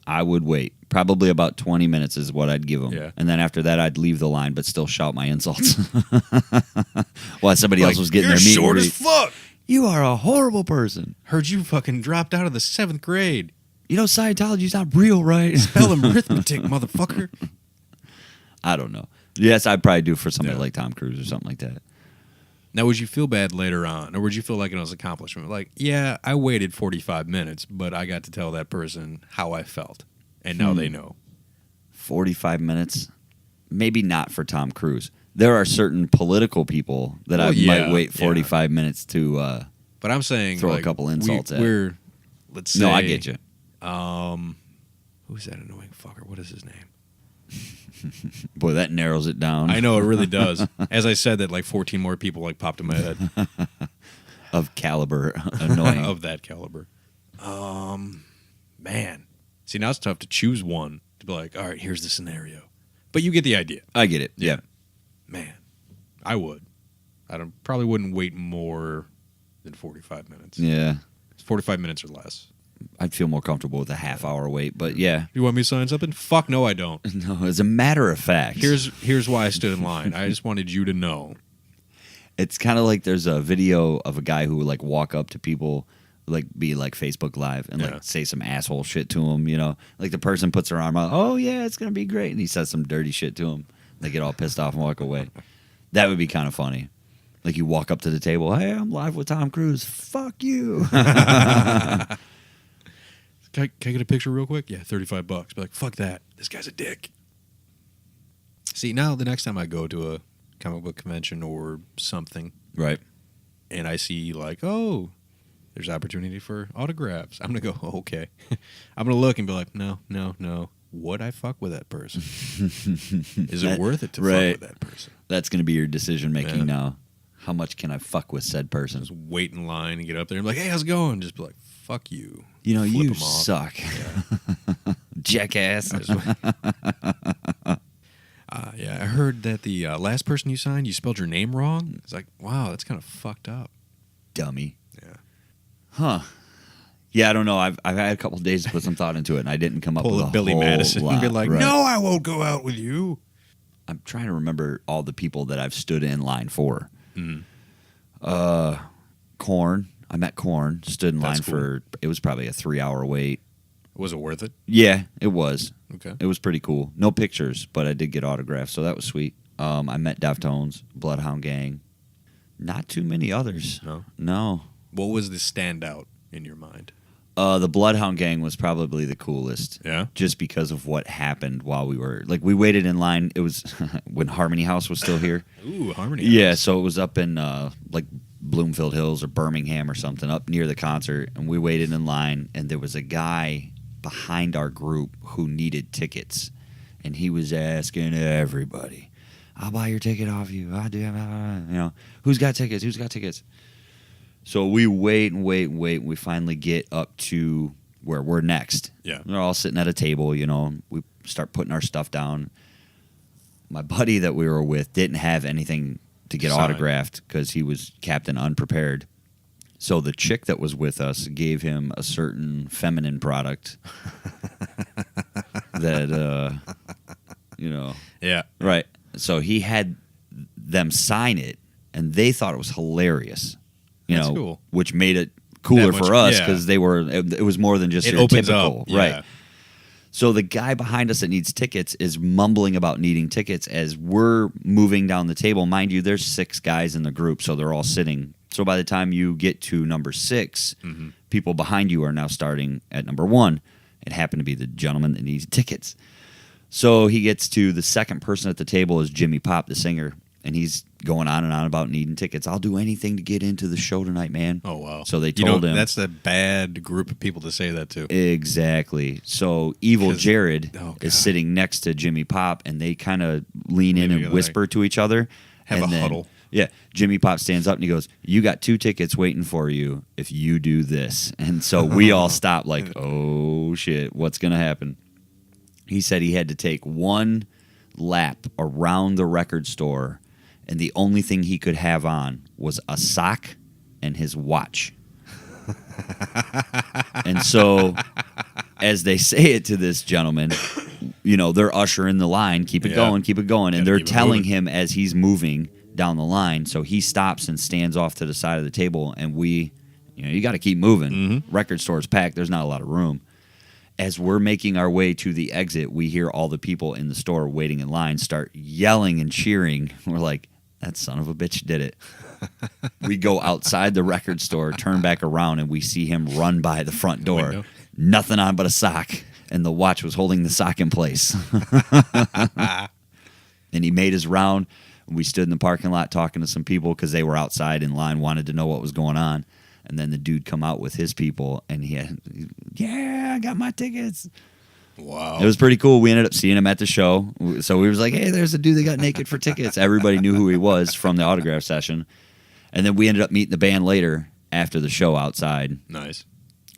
I would wait. Probably about 20 minutes is what I'd give him. Yeah. And then after that, I'd leave the line, but still shout my insults. While somebody else was getting their meat. You're short as fuck. You are a horrible person. Heard you fucking dropped out of the 7th grade. You know, Scientology's not real, right? Spell arithmetic, motherfucker. I don't know. Yes, I'd probably do for somebody like Tom Cruise or something like that. Now, would you feel bad later on, or would you feel like it was an accomplishment? Like, yeah, I waited 45 minutes, but I got to tell that person how I felt, and now they know. 45 minutes? Maybe not for Tom Cruise. There are certain political people that might wait 45 minutes to but I'm saying, throw a couple insults at. Let's say... No, I get you. Who's that annoying fucker? What is his name? Boy, that narrows it down. I know, it really does. As I said that, like 14 more people popped in my head. Of caliber, annoying. Of that caliber. Man. See, now it's tough to choose one to be like, all right, here's the scenario. But you get the idea. I get it, yeah. Man, I would. Probably wouldn't wait more than 45 minutes. Yeah. 45 minutes or less. I'd feel more comfortable with a half-hour wait, but yeah. You want me to sign something? Fuck no, I don't. No, as a matter of fact. Here's why I stood in line. I just wanted you to know. It's kind of like there's a video of a guy who would walk up to people, be Facebook Live and say some asshole shit to him, Like the person puts their arm out, oh yeah, it's going to be great. And he says some dirty shit to him. They get all pissed off and walk away. That would be kind of funny. Like you walk up to the table, hey, I'm live with Tom Cruise. Fuck you. can I get a picture real quick? Yeah, $35. Be like, fuck that. This guy's a dick. See, now the next time I go to a comic book convention or something, right, and I see like, oh, there's opportunity for autographs, I'm gonna go, oh, okay. I'm gonna look and be like, no. Would I fuck with that person? Is it worth it to fuck with that person? That's gonna be your decision making now. How much can I fuck with said person? Just wait in line and get up there and be like, hey, how's it going? Just be like, fuck you. You know, Flip you 'em off. suck. Yeah. Jackass. Yeah, I heard that the last person you signed, you spelled your name wrong. It's like, wow, that's kind of fucked up. Dummy. Yeah. Huh. Yeah, I don't know. I've had a couple of days to put some thought into it, and I didn't come up with a Billy whole Madison lot. and be like, Right. no, I won't go out with you. I'm trying to remember all the people that I've stood in line for. Korn. I met Korn. Stood in line for, it was probably a 3-hour wait. Was it worth it? Yeah, it was. Okay. It was pretty cool. No pictures, but I did get autographs, so that was sweet. I met Deftones, Bloodhound Gang. Not too many others. No. What was the standout in your mind? The Bloodhound Gang was probably the coolest. Yeah? Just because of what happened while we were... Like, we waited in line. It was when Harmony House was still here. Ooh, Harmony Yeah, House. so it was up in, like, Bloomfield Hills or Birmingham or something, up near the concert. And we waited in line, and there was a guy behind our group who needed tickets. And he was asking everybody, I'll buy your ticket off you. I'll do, you know, who's got tickets? Who's got tickets? So we wait. We finally get up to where we're next. Yeah. We're all sitting at a table, you know. We start putting our stuff down. My buddy that we were with didn't have anything to get autographed because he was Captain Unprepared. So the chick that was with us gave him a certain feminine product that, you know. Yeah. Right. So he had them sign it, and they thought it was hilarious. That's cool. Which made it cooler for us because they were. It was more than just it your opens typical, up. Yeah. right? So the guy behind us that needs tickets is mumbling about needing tickets as we're moving down the table. Mind you, there's 6 guys in the group, so they're all sitting. So by the time you get to number 6, people behind you are now starting at number 1. It happened to be the gentleman that needs tickets. So he gets to the second person at the table is Jimmy Pop, the singer, and he's going on and on about needing tickets. I'll do anything to get into the show tonight, man. Oh, wow. So they told him. That's a bad group of people to say that to. Exactly. So Evil Jared is sitting next to Jimmy Pop, and they kind of lean in and whisper to each other. Have a huddle. Yeah. Jimmy Pop stands up and he goes, you got 2 tickets waiting for you if you do this. And so we all stop like, oh, shit, what's going to happen? He said he had to take 1 lap around the record store, and the only thing he could have on was a sock and his watch. And so as they say it to this gentleman, you know, they're ushering the line, keep it going. And they're telling him as he's moving down the line. So he stops and stands off to the side of the table, and we, you know, you got to keep moving. Record store's packed. There's not a lot of room. As we're making our way to the exit, we hear all the people in the store waiting in line start yelling and cheering. We're like, that son of a bitch did it. We go outside the record store, turn back around, and we see him run by the front door. Window. Nothing on but a sock, and the watch was holding the sock in place. And he made his round. We stood in the parking lot talking to some people because they were outside in line, wanted to know what was going on. And then the dude come out with his people, and he had, I got my tickets. Wow. It was pretty cool. We ended up seeing him at the show. So we was like, hey, there's a dude that got naked for tickets. Everybody knew who he was from the autograph session. And then we ended up meeting the band later after the show outside. Nice.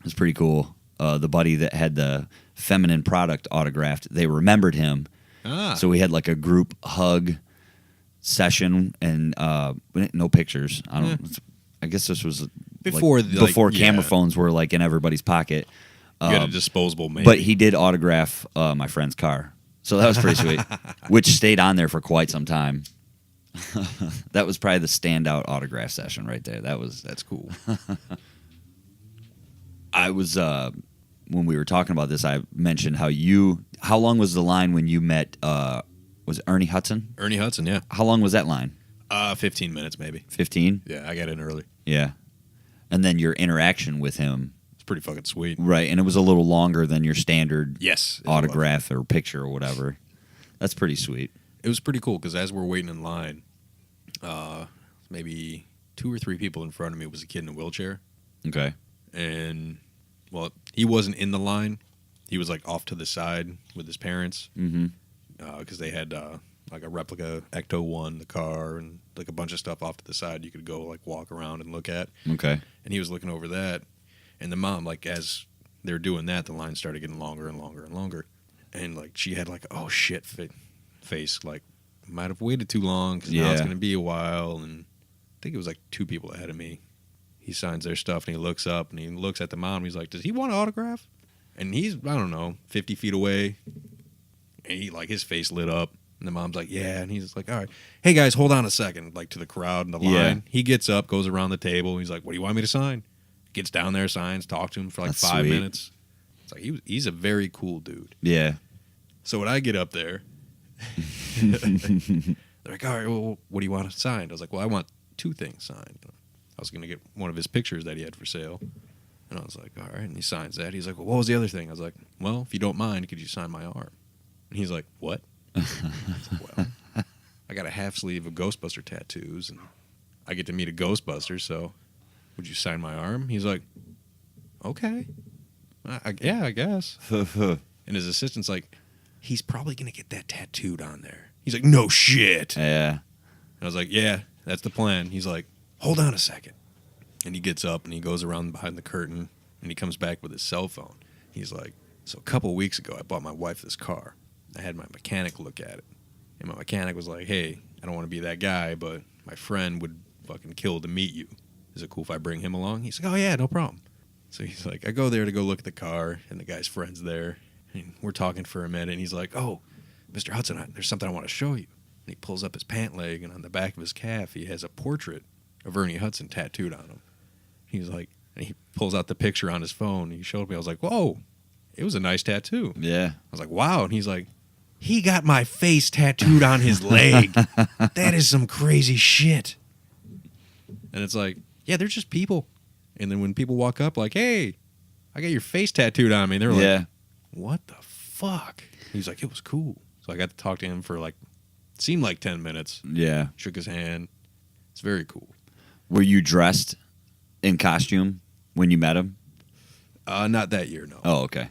It was pretty cool. The buddy that had the feminine product autographed, they remembered him. So we had like a group hug session, and no pictures. I guess this was before camera phones were like in everybody's pocket. You had a disposable, maybe. But he did autograph my friend's car, so that was pretty sweet. Which stayed on there for quite some time. That was probably the standout autograph session right there. That's cool. I was when we were talking about this, I mentioned how long was the line when you met? Was it Ernie Hudson? Ernie Hudson, yeah. How long was that line? 15 minutes, maybe. 15? Yeah, I got in early. Yeah. And then your interaction with him. It's pretty fucking sweet. Right, and it was a little longer than your standard autograph or picture or whatever. That's pretty sweet. It was pretty cool because as we're waiting in line, maybe 2 or 3 people in front of me was a kid in a wheelchair. Okay. And, well, he wasn't in the line. He was, like, off to the side with his parents. Because they had, like, a replica Ecto-1, the car, and, like, a bunch of stuff off to the side you could go, like, walk around and look at. Okay. And he was looking over that. And the mom, like, as they were doing that, the line started getting longer and longer and longer. And, like, she had, like, oh, shit face. Like, might have waited too long because now it's going to be a while. And I think it was, like, 2 people ahead of me. He signs their stuff, and he looks up, and he looks at the mom, and he's like, does he want an autograph? And he's, I don't know, 50 feet away. And he, like, his face lit up. And the mom's like, yeah. And he's like, all right. Hey, guys, hold on a second. Like, to the crowd in the line. Yeah. He gets up, goes around the table. And he's like, what do you want me to sign? Gets down there, signs, talks to him for, like, That's 5 sweet. minutes. It's like, he's a very cool dude. Yeah. So when I get up there, they're like, all right, well, what do you want signed? I was like, well, I want 2 things signed. I was going to get one of his pictures that he had for sale. And I was like, all right. And he signs that. He's like, well, what was the other thing? I was like, well, if you don't mind, could you sign my arm? And he's like, what? I was like, well, I got a half sleeve of Ghostbuster tattoos, and I get to meet a Ghostbuster, so would you sign my arm? He's like, okay. Yeah, I guess. And his assistant's like, he's probably going to get that tattooed on there. He's like, no shit. Yeah. And I was like, yeah, that's the plan. He's like, hold on a second. And he gets up and he goes around behind the curtain and he comes back with his cell phone. He's like, so a couple weeks ago, I bought my wife this car. I had my mechanic look at it. And my mechanic was like, hey, I don't want to be that guy, but my friend would fucking kill to meet you. Is it cool if I bring him along? He's like, oh, yeah, no problem. So he's like, I go there to go look at the car, and the guy's friend's there. And we're talking for a minute, and he's like, oh, Mr. Hudson, there's something I want to show you. And he pulls up his pant leg, and on the back of his calf, he has a portrait of Ernie Hudson tattooed on him. He's like, and he pulls out the picture on his phone, and he showed me. I was like, whoa, it was a nice tattoo. Yeah. I was like, wow. And he's like, he got my face tattooed on his leg. That is some crazy shit. And it's like, yeah, they're just people. And then when people walk up like, hey, I got your face tattooed on me. And they're like, what the fuck? He's like, it was cool. So I got to talk to him for like, seemed like 10 minutes. Yeah. Shook his hand. It's very cool. Were you dressed in costume when you met him? Not that year, no. Oh, okay.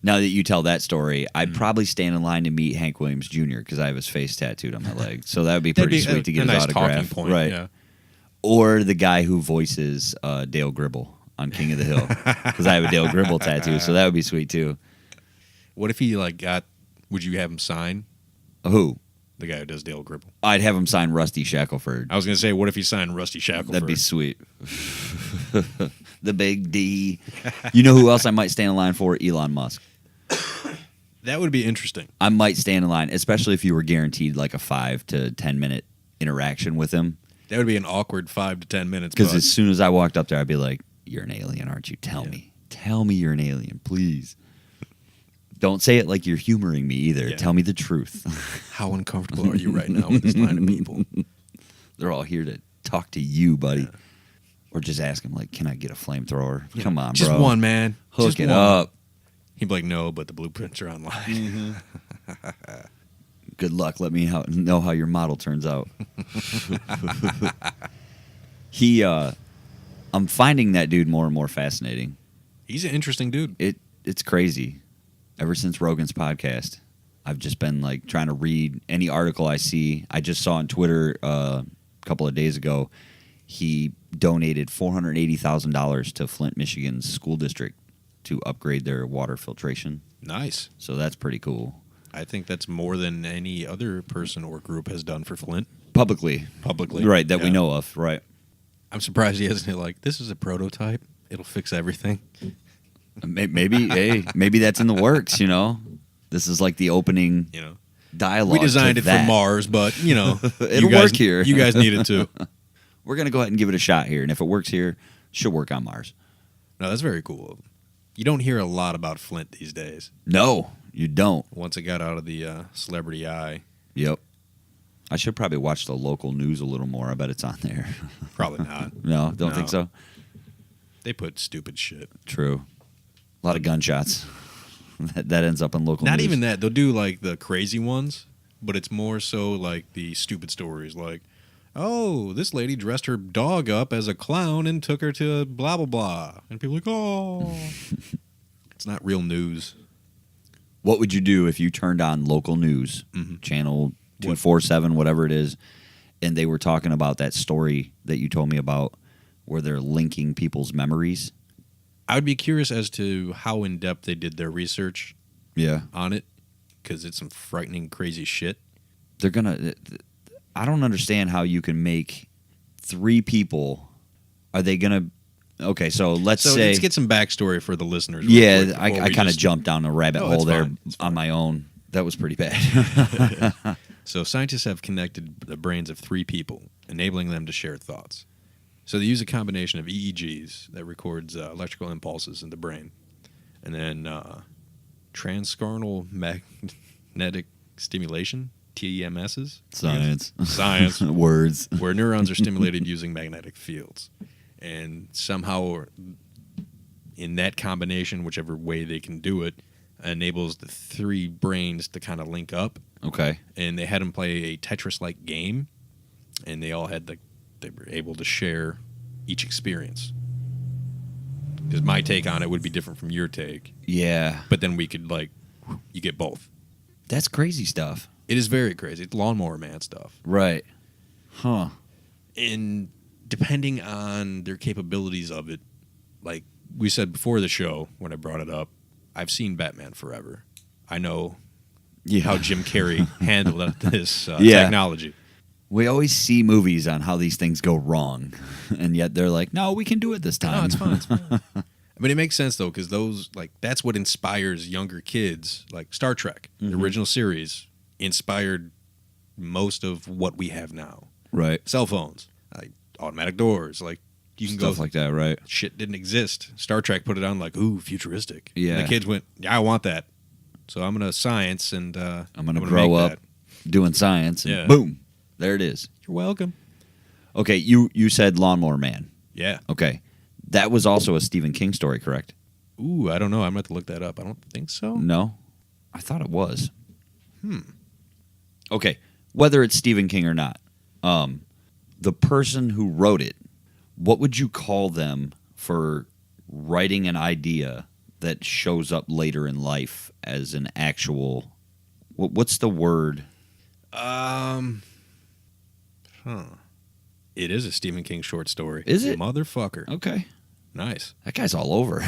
Now that you tell that story, I'd probably stand in line to meet Hank Williams Jr. because I have his face tattooed on my leg. So that would be pretty sweet to get his nice autograph. Talking point, right. Yeah. Or the guy who voices Dale Gribble on King of the Hill because I have a Dale Gribble tattoo. So that would be sweet too. What if he like would you have him sign? Who? The guy who does Dale Gribble. I'd have him sign Rusty Shackelford. I was going to say, what if he signed Rusty Shackelford? That'd be sweet. The big D. You know who else I might stand in line for? Elon Musk. That would be interesting. I might stand in line, especially if you were guaranteed like a 5 to 10 minute interaction with him. That would be an awkward 5 to 10 minutes. Because as soon as I walked up there, I'd be like, you're an alien, aren't you? Tell me. Tell me you're an alien, please. Don't say it like you're humoring me either. Yeah. Tell me the truth. How uncomfortable are you right now with this line of people? They're all here to talk to you, buddy. Yeah. Or just ask him, like, can I get a flamethrower? Yeah. Come on, just bro. Just one, man. Hook just it one. up. He'd be like, no, but the blueprints are online. Mm-hmm. Good luck. Let me know how your model turns out. I'm finding that dude more and more fascinating. He's an interesting dude. It's crazy. Ever since Rogan's podcast, I've just been like trying to read any article I see. I just saw on Twitter a couple of days ago, he donated $480,000 to Flint, Michigan's school district to upgrade their water filtration. Nice. So that's pretty cool. I think that's more than any other person or group has done for Flint. Publicly. Right, that we know of, right. I'm surprised he hasn't like, this is a prototype. It'll fix everything. Maybe that's in the works, you know? This is like the opening dialogue. We designed it for Mars, but, it'll work here. You guys need it too. We're going to go ahead and give it a shot here, and if it works here, it should work on Mars. No, that's very cool. You don't hear a lot about Flint these days. No, you don't. Once it got out of the celebrity eye. Yep. I should probably watch the local news a little more. I bet it's on there. Probably not. No, don't think so? They put stupid shit. True. A lot of gunshots. that ends up in local Not news. even that. They'll do like the crazy ones, but it's more so like the stupid stories. Like, oh, this lady dressed her dog up as a clown and took her to blah, blah, blah. And people are like, oh. It's not real news. What would you do if you turned on local news, channel 247, whatever it is, and they were talking about that story that you told me about where they're linking people's memories? I would be curious as to how in-depth they did their research on it, because it's some frightening, crazy shit. They're going to... I don't understand how you can make 3 people... Are they going to... Okay, so let's say... let's get some backstory for the listeners. Yeah, I kind of jumped down a rabbit hole there on my own. That was pretty bad. So scientists have connected the brains of 3 people, enabling them to share thoughts. So they use a combination of EEGs that records electrical impulses in the brain, and then transcarnal magnetic stimulation, TEMSs. Science. Words. Where neurons are stimulated using magnetic fields. And somehow in that combination, whichever way they can do it, enables the 3 brains to kind of link up. Okay. And they had them play a Tetris-like game, and they all had they were able to share each experience. Because my take on it would be different from your take. Yeah. But then we could, you get both. That's crazy stuff. It is very crazy. It's Lawnmower Man stuff. Right. Huh. And depending on their capabilities of it, like we said before the show when I brought it up, I've seen Batman Forever. I know how Jim Carrey handled this technology. We always see movies on how these things go wrong, and yet they're like, no, we can do it this time. No, it's fine. It's fine. But it makes sense, though, because that's what inspires younger kids. Like Star Trek, the original series, inspired most of what we have now. Right. Cell phones, automatic doors, you can Stuff like that, right? Shit didn't exist. Star Trek put it on ooh, futuristic. Yeah. And the kids went, yeah, I want that. So I'm going to science and I'm going to grow up doing science, and boom, there it is. You're welcome. Okay, you said Lawnmower Man. Yeah. Okay. That was also a Stephen King story, correct? Ooh, I don't know. I'm going to have to look that up. I don't think so. No? I thought it was. Okay, whether it's Stephen King or not, the person who wrote it, what would you call them for writing an idea that shows up later in life as an actual... What's the word? It is a Stephen King short story. Is it? Motherfucker. Okay. Nice. That guy's all over.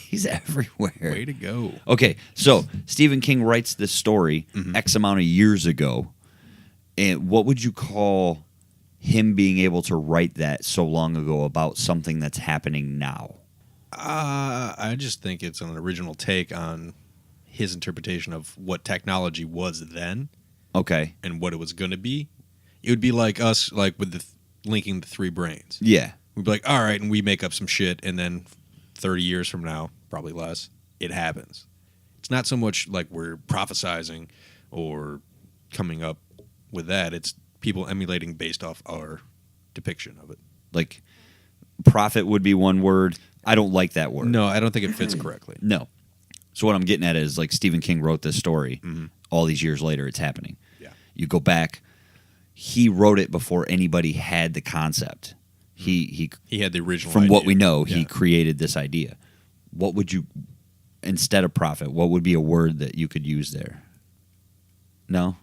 He's everywhere. Way to go. Okay, so Stephen King writes this story X amount of years ago, and what would you call him being able to write that so long ago about something that's happening now? I just think it's an original take on his interpretation of what technology was then. Okay. And what it was going to be. It would be like us, with linking the 3 brains. Yeah. We'd be like, all right, and we make up some shit, and then 30 years from now, probably less, it happens. It's not so much like we're prophesizing or coming up with that. It's people emulating based off our depiction of it. Like, prophet would be one word. I don't like that word. No, I don't think it fits correctly. No. So what I'm getting at is, Stephen King wrote this story. All these years later, it's happening. Yeah. You go back, he wrote it before anybody had the concept. He had the original From idea. what we know, he created this idea. What would you, instead of prophet, what would be a word that you could use there? No?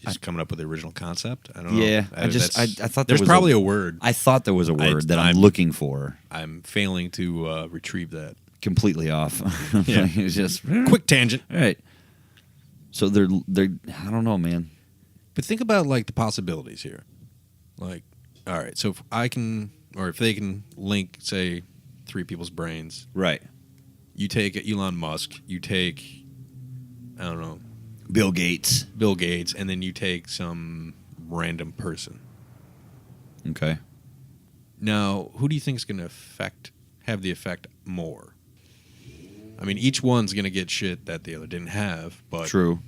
Just coming up with the original concept? I don't know. Yeah. I thought there's probably a word. I thought there was a word that I'm looking for. I'm failing to retrieve that. Completely off. Yeah. It's just Quick tangent. All right. So they're I don't know, man. But think about the possibilities here. All right, so if they can link, say, 3 people's brains. Right. You take Elon Musk, you take, I don't know, Bill Gates, and then you take some random person. Okay. Now, who do you think is going to have the effect more? I mean, each one's going to get shit that the other didn't have, but True.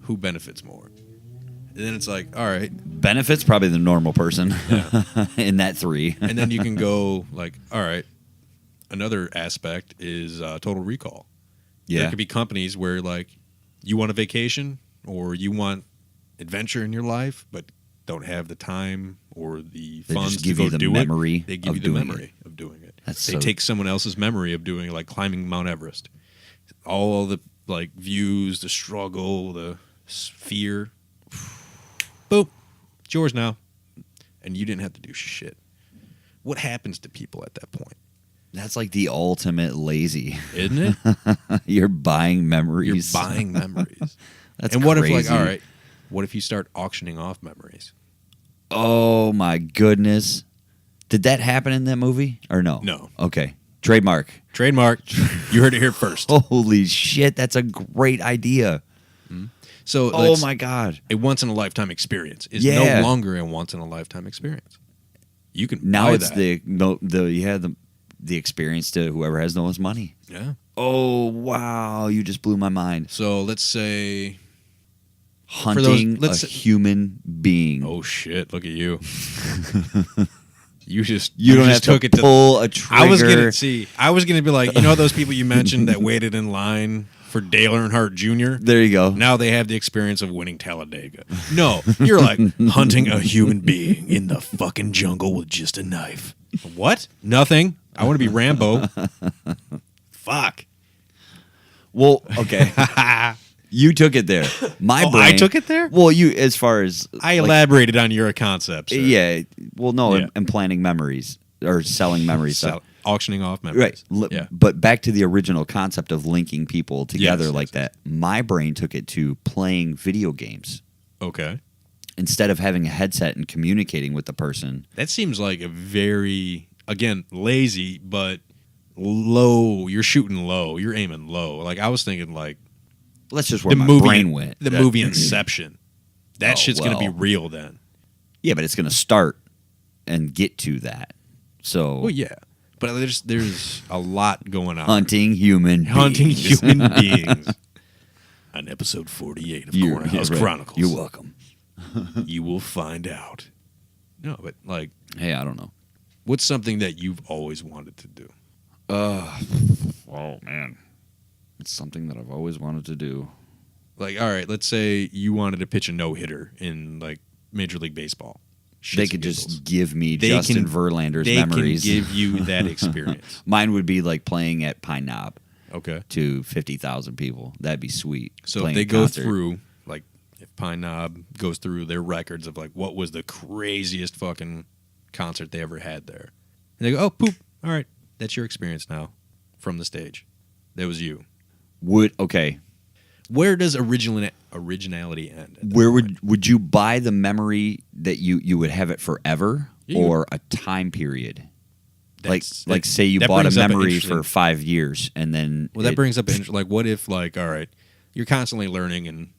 Who benefits more? And then it's like, all right. Benefits probably the normal person in that 3. And then you can go all right, another aspect is Total Recall. Yeah. There could be companies where, like, you want a vacation or you want adventure in your life, but don't have the time or the funds just give to you go the do memory it. They give of you the doing memory of doing it. They take someone else's memory of doing it, like climbing Mount Everest. All the like views, the struggle, the fear. Boom. It's yours now. And you didn't have to do shit. What happens to people at that point? That's like the ultimate lazy. Isn't it? You're buying memories. You're buying memories. That's and what crazy. if, like, all right, what if you start auctioning off memories? Oh, my goodness. Did that happen in that movie or no? No. Okay. Trademark. You heard it here first. Holy shit. That's a great idea. So, Oh, my God. A once-in-a-lifetime experience is Yeah. no longer a once-in-a-lifetime experience. You can Now buy it's that. the experience to whoever has the most money. Yeah. Oh, wow. You just blew my mind. So let's say... Hunting let's a human being. Oh, shit. Look at you. You don't just have took to it pull a trigger. I was gonna be like, you know those people you mentioned that waited in line for Dale Earnhardt Jr.? There you go. Now they have the experience of winning Talladega. No, you're like hunting a human being in the fucking jungle with just a knife. What? Nothing. I want to be Rambo. Fuck. Well, okay. You took it there. My brain. I took it there? Well, you, as far as... I elaborated on your concepts. Sir. Yeah. Well, no, Yeah. I'm planning memories or selling memories. Auctioning off memories. Right. Yeah. But back to the original concept of linking people together Yes, like that. My brain took it to playing video games. Okay. Instead of having a headset and communicating with the person. That seems like a very, again, lazy, but low. You're shooting low. You're aiming low. Like, I was thinking, like, That's just where my brain went. The movie Inception. That Oh, shit's going to be well. real then. Yeah, but it's going to start and get to that. So Well, yeah. But there's a lot going on. hunting human beings. human beings. On episode 48 of Cornerhouse right. Chronicles. You're welcome. You will find out. No, but, like, Hey, I don't know. what's something that you've always wanted to do? Oh, man. It's something that I've always wanted to do. Like, all right, let's say you wanted to pitch a no-hitter in, like, Major League Baseball. They Shits could and giggles. just give me They Justin can- Verlander's They memories. can give you that experience. Mine would be like playing at Pine Knob Okay. to 50,000 people. That'd be sweet. So Playing if they a go concert. through, like, if Pine Knob goes through their records of, like, what was the craziest fucking concert they ever had there. And they go, oh, poop. All right. That's your experience now from the stage. That was you. Okay. Where does originality end? at that Where point? would you buy the memory that you would have it forever Yeah, you or a time period? That's- Like say you that bought a brings up an memory interesting- for 5 years and then Well, that brings up like, what if, like, all right, you're constantly learning and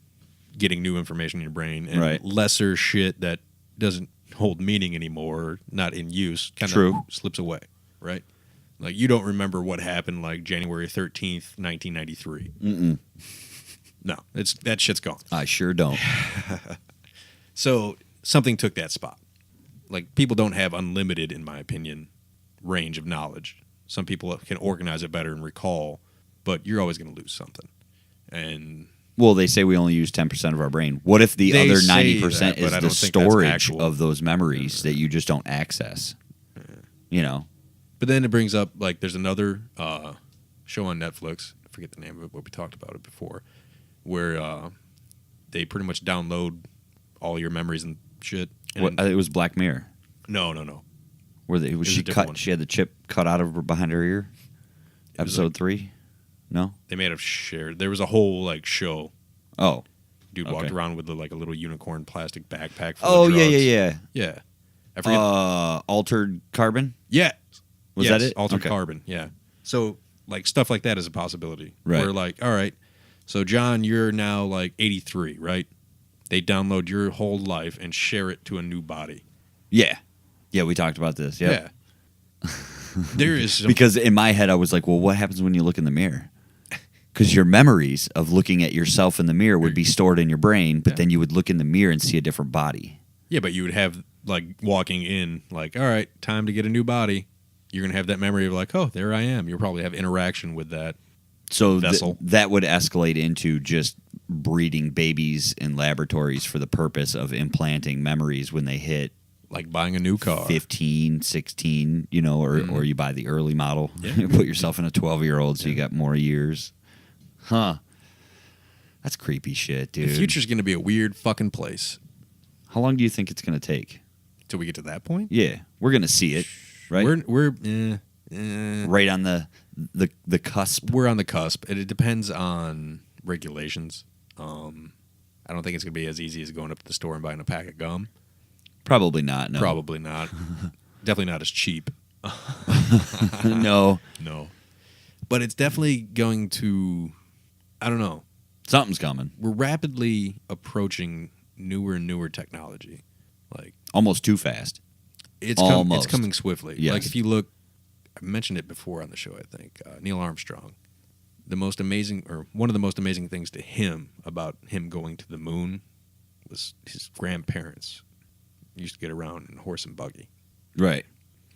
getting new information in your brain, and Right. lesser shit that doesn't hold meaning anymore, or not in use, kind True. of slips away, right? Like, you don't remember what happened, like, January 13th, 1993. Mm-mm. No, that shit's gone. I sure don't. So something took that spot. Like, people don't have unlimited, in my opinion, range of knowledge. Some people can organize it better and recall, but you're always going to lose something. And Well, they say we only use 10% of our brain. What if the They other say 90% that, but I is the don't think that's storage actual. of those memories that you just don't access? You know? But then it brings up, like, there's another show on Netflix. I forget the name of it, but we talked about it before, where they pretty much download all your memories and shit. And It was Black Mirror. No. Where was she a different one. She had the chip cut out of her behind her ear? It was Episode 3? No? They may have shared. There was a whole, like, show. Oh. Dude Okay. walked around with, like, a little unicorn plastic backpack full Oh, of drugs. yeah. Yeah. I forget. Altered Carbon? Yeah. Was Yes, that it? Altered Okay. Carbon, yeah. So, like, stuff like that is a possibility. Right. Where, like, all right, so, John, you're now, like, 83, right? They download your whole life and share it to a new body. Yeah. Yeah, we talked about this. Yep. Yeah. There is some... Because in my head, I was like, well, what happens when you look in the mirror? Because your memories of looking at yourself in the mirror would be stored in your brain, but then you would look in the mirror and see a different body. Yeah, but you would have, like, walking in, like, all right, time to get a new body. you're going to have that memory of like, oh, there I am. You'll probably have interaction with that So vessel. that would escalate into just breeding babies in laboratories for the purpose of implanting memories when they hit Like buying a new car. 15, 16, or you buy the early model. Yeah. You put yourself in a 12-year-old so you got more years. Huh. That's creepy shit, dude. The future's going to be a weird fucking place. How long do you think it's going to take? Till we get to that point? Yeah, we're going to see it, right? We're right on the cusp. We're on the cusp. It depends on regulations. I don't think it's going to be as easy as going up to the store and buying a pack of gum. Probably not, no. Probably not. Definitely not as cheap. No. No. But it's definitely going to, I don't know. Something's coming. We're rapidly approaching newer and newer technology. Like Almost too fast. it's coming swiftly. Yes. Like if you look, I mentioned it before on the show, I think, Neil Armstrong. One of the most amazing things to him about him going to the moon was his grandparents used to get around in horse and buggy. Right.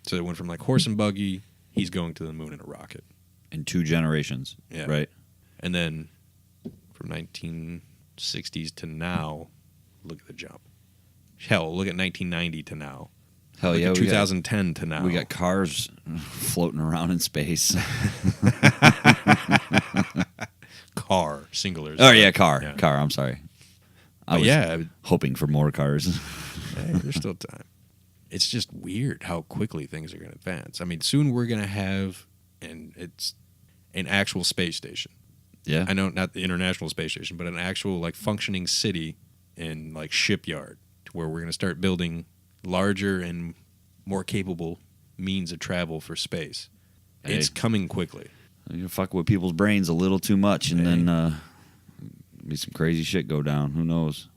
So it went from like horse and buggy, he's going to the moon in a rocket. In 2 generations. Yeah. Right. And then from 1960s to now, look at the jump. Hell, look at 1990 to now. Hell Look yeah. at 2010 to now. We got cars floating around in space. car, singulars. Oh, yeah, car. Yeah. Car, I'm sorry. I But was yeah, hoping for more cars. hey, there's still time. It's just weird how quickly things are going to advance. I mean, soon we're going to have, and it's an actual space station. Yeah. I know not the International Space Station, but an actual like functioning city and like shipyard to where we're going to start building larger and more capable means of travel for space. Hey. It's coming quickly. You fuck with people's brains a little too much, and then be some crazy shit go down. Who knows?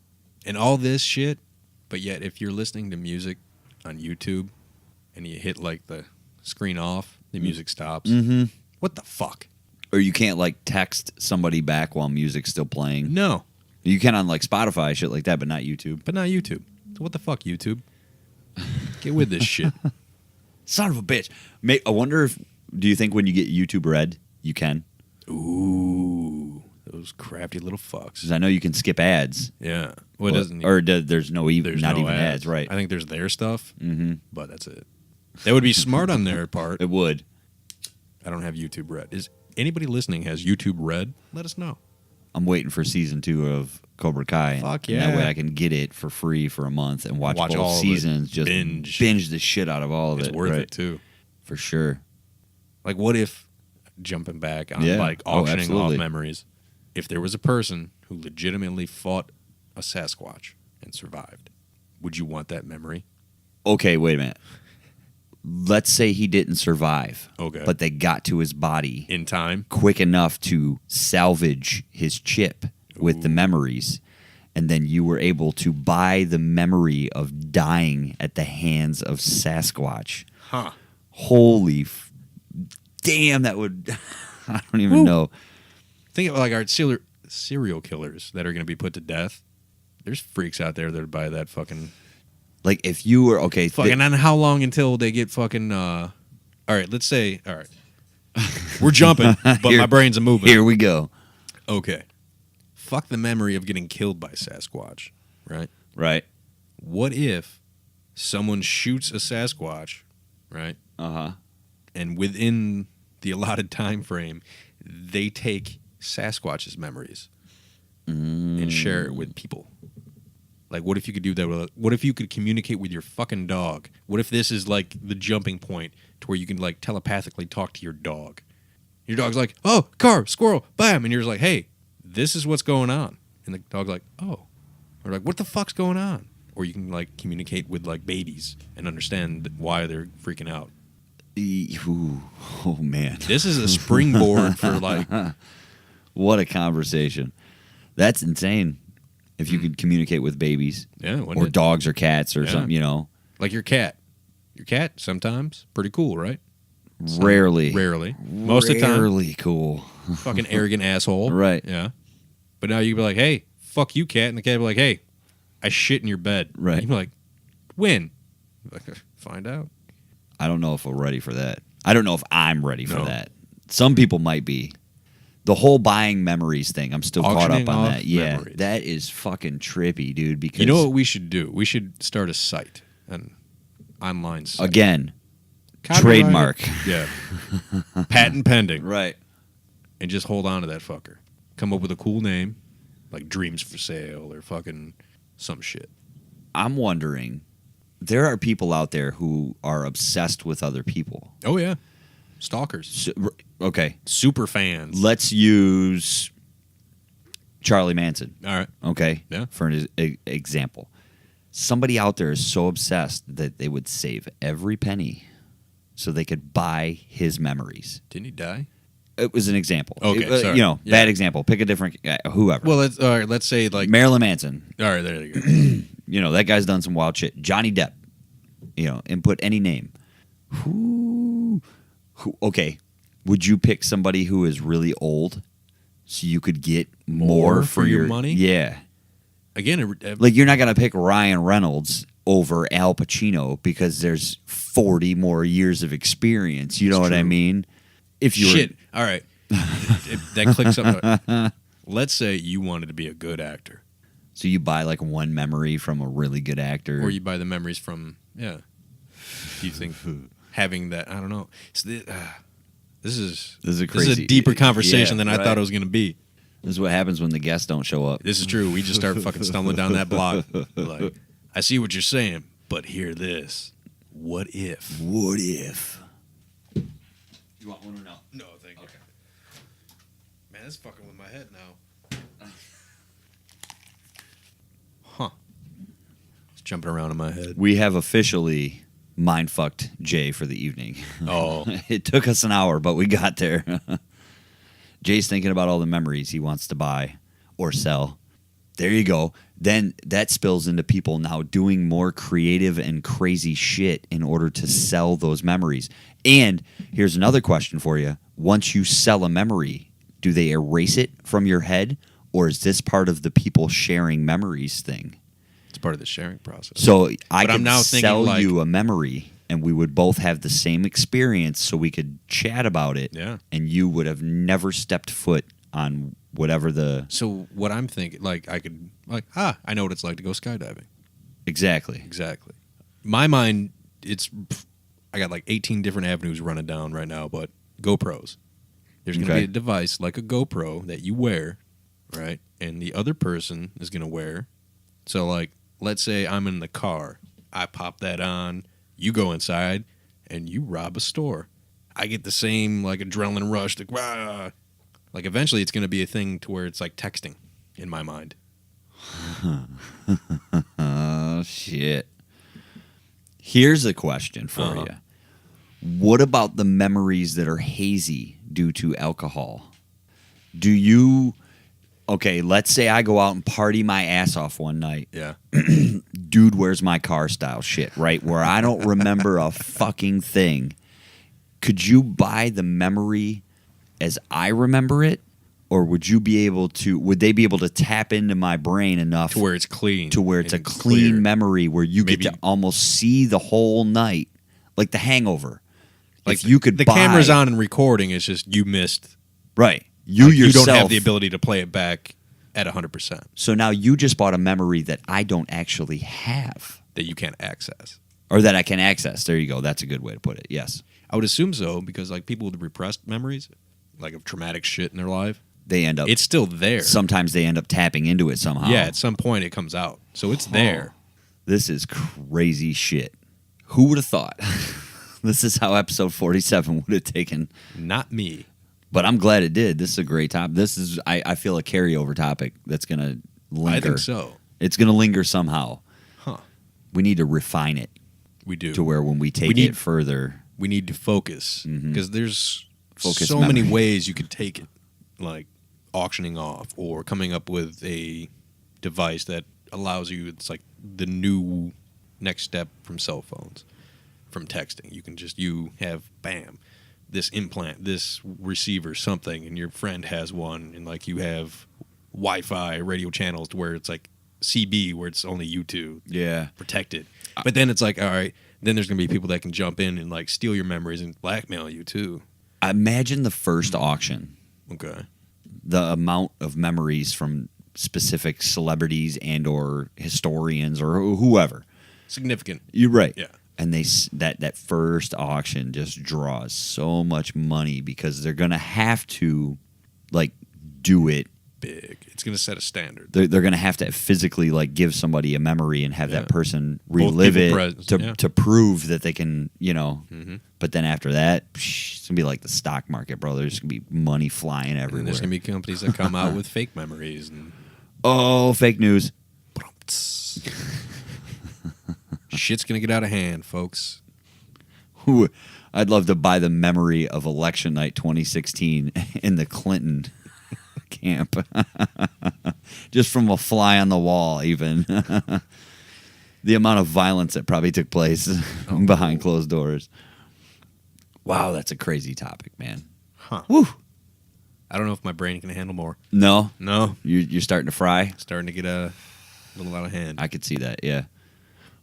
And all this shit, but yet if you're listening to music on YouTube and you hit like the screen off, the music stops. Mm-hmm. What the fuck? Or you can't like text somebody back while music's still playing. No, You can on like Spotify, shit like that, but not YouTube. but not YouTube. So what the fuck, YouTube? Get with this shit. Son of a bitch. I wonder if, do you think when you get YouTube Red, you can? Ooh, those crafty little fucks. Because I know you can skip ads. Yeah. Well, it doesn't. Or there's no even, There's not no even ads, right? I think there's their stuff, Mm-hmm. but that's it. That would be smart on their part. It would. I don't have YouTube Red. Is anybody listening has YouTube Red? Let us know. I'm waiting for season 2 of Cobra Kai. Fuck And that yeah. way I can get it for free for a month and watch Watch both all of it. seasons. Just Binge. the shit out of all of It's it. worth right? it too. For sure. Like, what if, jumping back on Yeah. like Oh, auctioning absolutely. off memories, if there was a person who legitimately fought a Sasquatch and survived, would you want that memory? Okay, wait a minute. Let's say he didn't survive. Okay. But they got to his body In time? quick enough to salvage his chip with the memories. And then you were able to buy the memory of dying at the hands of Sasquatch. Huh. Holy damn, that would... I don't even Woo. know. Think of like our serial killers that are going to be put to death. There's freaks out there that would buy that fucking... Like, if you were... Okay, Fucking, and how long until they get fucking... all right, let's say... All right. We're jumping, but my brain's a moving. Here we go. Okay. Fuck the memory of getting killed by Sasquatch, right? Right. What if someone shoots a Sasquatch, right? Uh-huh. And within the allotted time frame, they take Sasquatch's memories and share it with people. Like, what if you could do that? What if you could communicate with your fucking dog? What if this is like the jumping point to where you can like telepathically talk to your dog? Your dog's like, oh, car, squirrel, bam. And you're just like, hey, this is what's going on. And the dog's like, oh. Or like, what the fuck's going on? Or you can like communicate with like babies and understand why they're freaking out. Ooh. Oh, man. This is a springboard for like... What a conversation. That's insane. If you could communicate with babies. Yeah, Or dogs or cats or Yeah. something, you know. Like your cat. Your cat, sometimes, pretty cool, right? Rarely. Most of the time, Rarely cool. fucking arrogant asshole. Right. Yeah. But now you can be like, hey, fuck you, cat. And the cat will be like, hey, I shit in your bed. Right. You'd be like, when? Like, find out. I don't know if we're ready for that. I don't know if I'm ready for that. Some people might be. The whole buying memories thing, I'm still caught up on that. Yeah, memories. That is fucking trippy, dude. Because you know what we should do? We should start a site, an online site. Again, trademark. Yeah. Patent pending. Right. And just hold on to that fucker. Come up with a cool name, like Dreams for Sale or fucking some shit. I'm wondering, there are people out there who are obsessed with other people. Oh, yeah. Stalkers. Okay. Super fans. Let's use Charlie Manson. All right. Okay. Yeah. For an example. Somebody out there is so obsessed that they would save every penny so they could buy his memories. Didn't he die? It was an example. Okay, sorry. Bad example. Pick a different guy, whoever. Well, let's say like Marilyn Manson. All right, there you go. That guy's done some wild shit. Johnny Depp. Input any name. Who? Okay. Would you pick somebody who is really old so you could get more for your money? Yeah. Again, like you're not going to pick Ryan Reynolds over Al Pacino because there's 40 more years of experience. You know what I mean? If you shit. All right. That clicks up. Let's say you wanted to be a good actor. So you buy like one memory from a really good actor. Or you buy the memories from, Do you think having that, I don't know. This is a deeper conversation than I thought it was going to be. This is what happens when the guests don't show up. This is true. We just start fucking stumbling down that block. Like, I see what you're saying, but hear this. What if? What if? You want one or no? No, thank you. Okay. Man, that's fucking with my head now. Huh. It's jumping around in my head. We have officially mind-fucked Jay for the evening. Oh. It took us an hour, but we got there. Jay's thinking about all the memories he wants to buy or sell. There you go. Then that spills into people now doing more creative and crazy shit in order to sell those memories. And here's another question for you. Once you sell a memory, do they erase it from your head, or is this part of the people sharing memories thing? It's part of the sharing process. So I could sell you a memory, and we would both have the same experience, so we could chat about it. Yeah. And you would have never stepped foot on whatever the... So what I'm thinking, I know what it's like to go skydiving. Exactly. My mind, I got like 18 different avenues running down right now, but GoPros. There's going to be a device like a GoPro that you wear, right? And the other person is going to wear. So, like, let's say I'm in the car. I pop that on. You go inside, and you rob a store. I get the same, like, adrenaline rush. Like, eventually it's going to be a thing to where it's like texting in my mind. Oh, shit. Here's a question for you. What about the memories that are hazy due to alcohol? Do you... Okay, let's say I go out and party my ass off one night. Yeah. Dude, where's my car style shit, right? Where I don't remember a fucking thing. Could you buy the memory as I remember it? Or would they be able to tap into my brain enough to where it's clean? To where it's a clean memory where you get to almost see the whole night. Like The Hangover. Like if you could the camera's on and recording, it's just you missed. Right. You yourself. You don't have the ability to play it back at 100%. So now you just bought a memory that I don't actually have. That you can't access. Or that I can access. There you go. That's a good way to put it. Yes. I would assume so, because like people with repressed memories, like of traumatic shit in their life, they end up... It's still there. Sometimes they end up tapping into it somehow. Yeah, at some point it comes out. So it's there. This is crazy shit. Who would have thought? This is how episode 47 would have taken. Not me. But I'm glad it did. This is a great topic. This is, I feel, a carryover topic that's going to linger. I think so. It's going to linger somehow. Huh. We need to refine it. We do. To where when we take it further... We need to focus. Because there's so many ways you could take it. Like auctioning off or coming up with a device that allows you, it's like the new next step from cell phones, from texting. You can just, you have, bam, this implant, this receiver, something, and your friend has one, and like you have Wi-Fi radio channels to where it's like CB, where it's only you two. Yeah. Protected. But then it's like, all right, Then there's going to be people that can jump in and like steal your memories and blackmail you too. Imagine the first auction. Okay. The amount of memories from specific celebrities and or historians or whoever. Significant. You're right. Yeah. And that first auction just draws so much money because they're going to have to like do it Big. It's going to set a standard. They're going to have to physically like give somebody a memory and have that person Both relive people it present, to prove that they can, Mm-hmm. But then after that, it's going to be like the stock market, bro. There's going to be money flying everywhere. And there's going to be companies that come out with fake memories. And oh, fake news. Shit's going to get out of hand, folks. Ooh, I'd love to buy the memory of election night 2016 in the Clinton camp. Just from a fly on the wall, even. The amount of violence that probably took place behind closed doors. Wow, that's a crazy topic, man. Huh. Woo. I don't know if my brain can handle more. No? No. You're starting to fry? Starting to get a little out of hand. I could see that, yeah.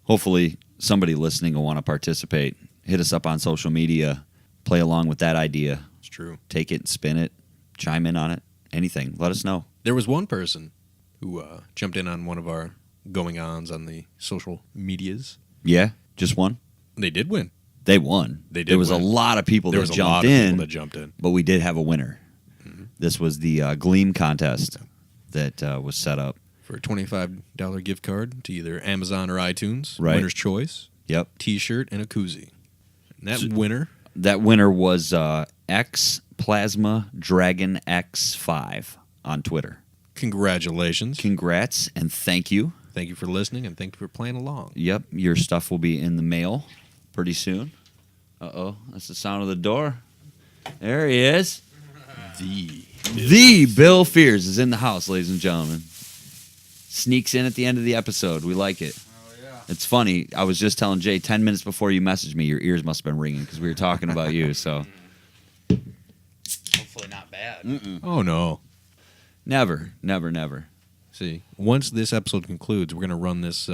Hopefully somebody listening will want to participate. Hit us up on social media. Play along with that idea. It's true. Take it, spin it, chime in on it. Anything. Let us know. There was one person who jumped in on one of our going-ons on the social medias. Yeah? Just one? They did win. They won. They did There was win. a lot of people There that was a jumped lot of in. people that jumped in. But we did have a winner. Mm-hmm. This was the Gleam contest that was set up. For a $25 gift card to either Amazon or iTunes. Right. Winner's choice. Yep. T-shirt and a koozie. And that winner was XPlasmaDragonX5 on Twitter. Congratulations. Congrats and thank you. Thank you for listening and thank you for playing along. Yep, your stuff will be in the mail pretty soon. Uh-oh, that's the sound of the door. There he is. The Bill Fears is in the house, ladies and gentlemen. Sneaks in at the end of the episode. We like it. Oh, yeah. It's funny. I was just telling Jay 10 minutes before you messaged me, your ears must have been ringing because we were talking about you. So Hopefully not bad. Oh, no. never. See, once this episode concludes, we're going to run this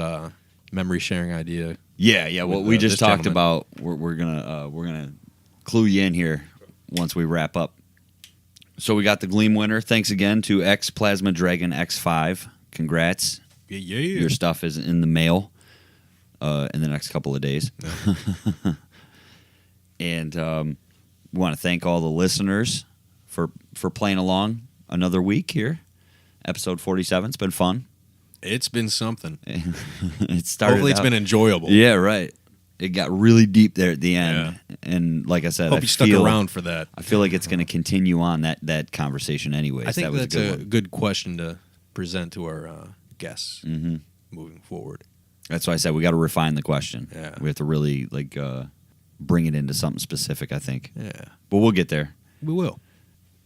memory sharing idea. Yeah. What With, we just this talked gentleman. about, we're gonna clue you in here once we wrap up. So we got the Gleam winner. Thanks again to XPlasmaDragonX5. Congrats. Yeah. Your stuff is in the mail in the next couple of days. And we want to thank all the listeners for playing along another week here. Episode 47. It's been fun. It's been something. It started Hopefully it's out- been enjoyable. Yeah, right. It got really deep there at the end. And like I said, Hope you stuck around for that. I feel like it's going to continue on that conversation anyways. I think that was that's a good a one. good question to present to our guests moving forward. That's why I said we got to refine the question. Yeah. We have to really bring it into something specific, I think. Yeah. But we'll get there. We will.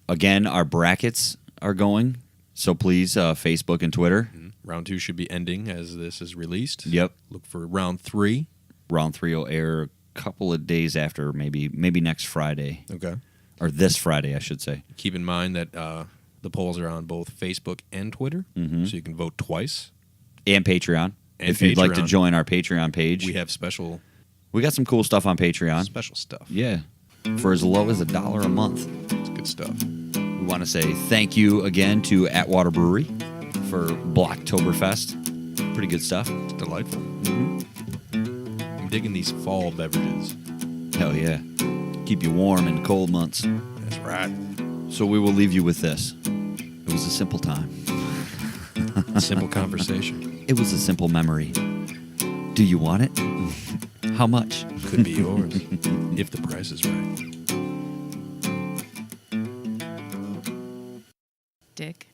Again, our brackets are going. So please, Facebook and Twitter. Round 2 should be ending as this is released. Yep. Look for round 3. Round 3 will air a couple of days after, maybe next Friday. Okay. Or this Friday, I should say. Keep in mind that the polls are on both Facebook and Twitter, so you can vote twice. And Patreon. And if you'd like to Patreon. join our Patreon page. We have special got some cool stuff on Patreon. stuff. Yeah. For as low as $1 a month. It's good stuff. We want to say thank you again to Atwater Brewery for Bloktoberfest. Pretty good stuff. It's delightful. I'm digging these fall beverages. Hell yeah. Keep you warm in the cold months. That's right. So we will leave you with this. It was a simple time. Simple conversation. It was a simple memory. Do you want it? How much? Could be yours if the price is right. Dick.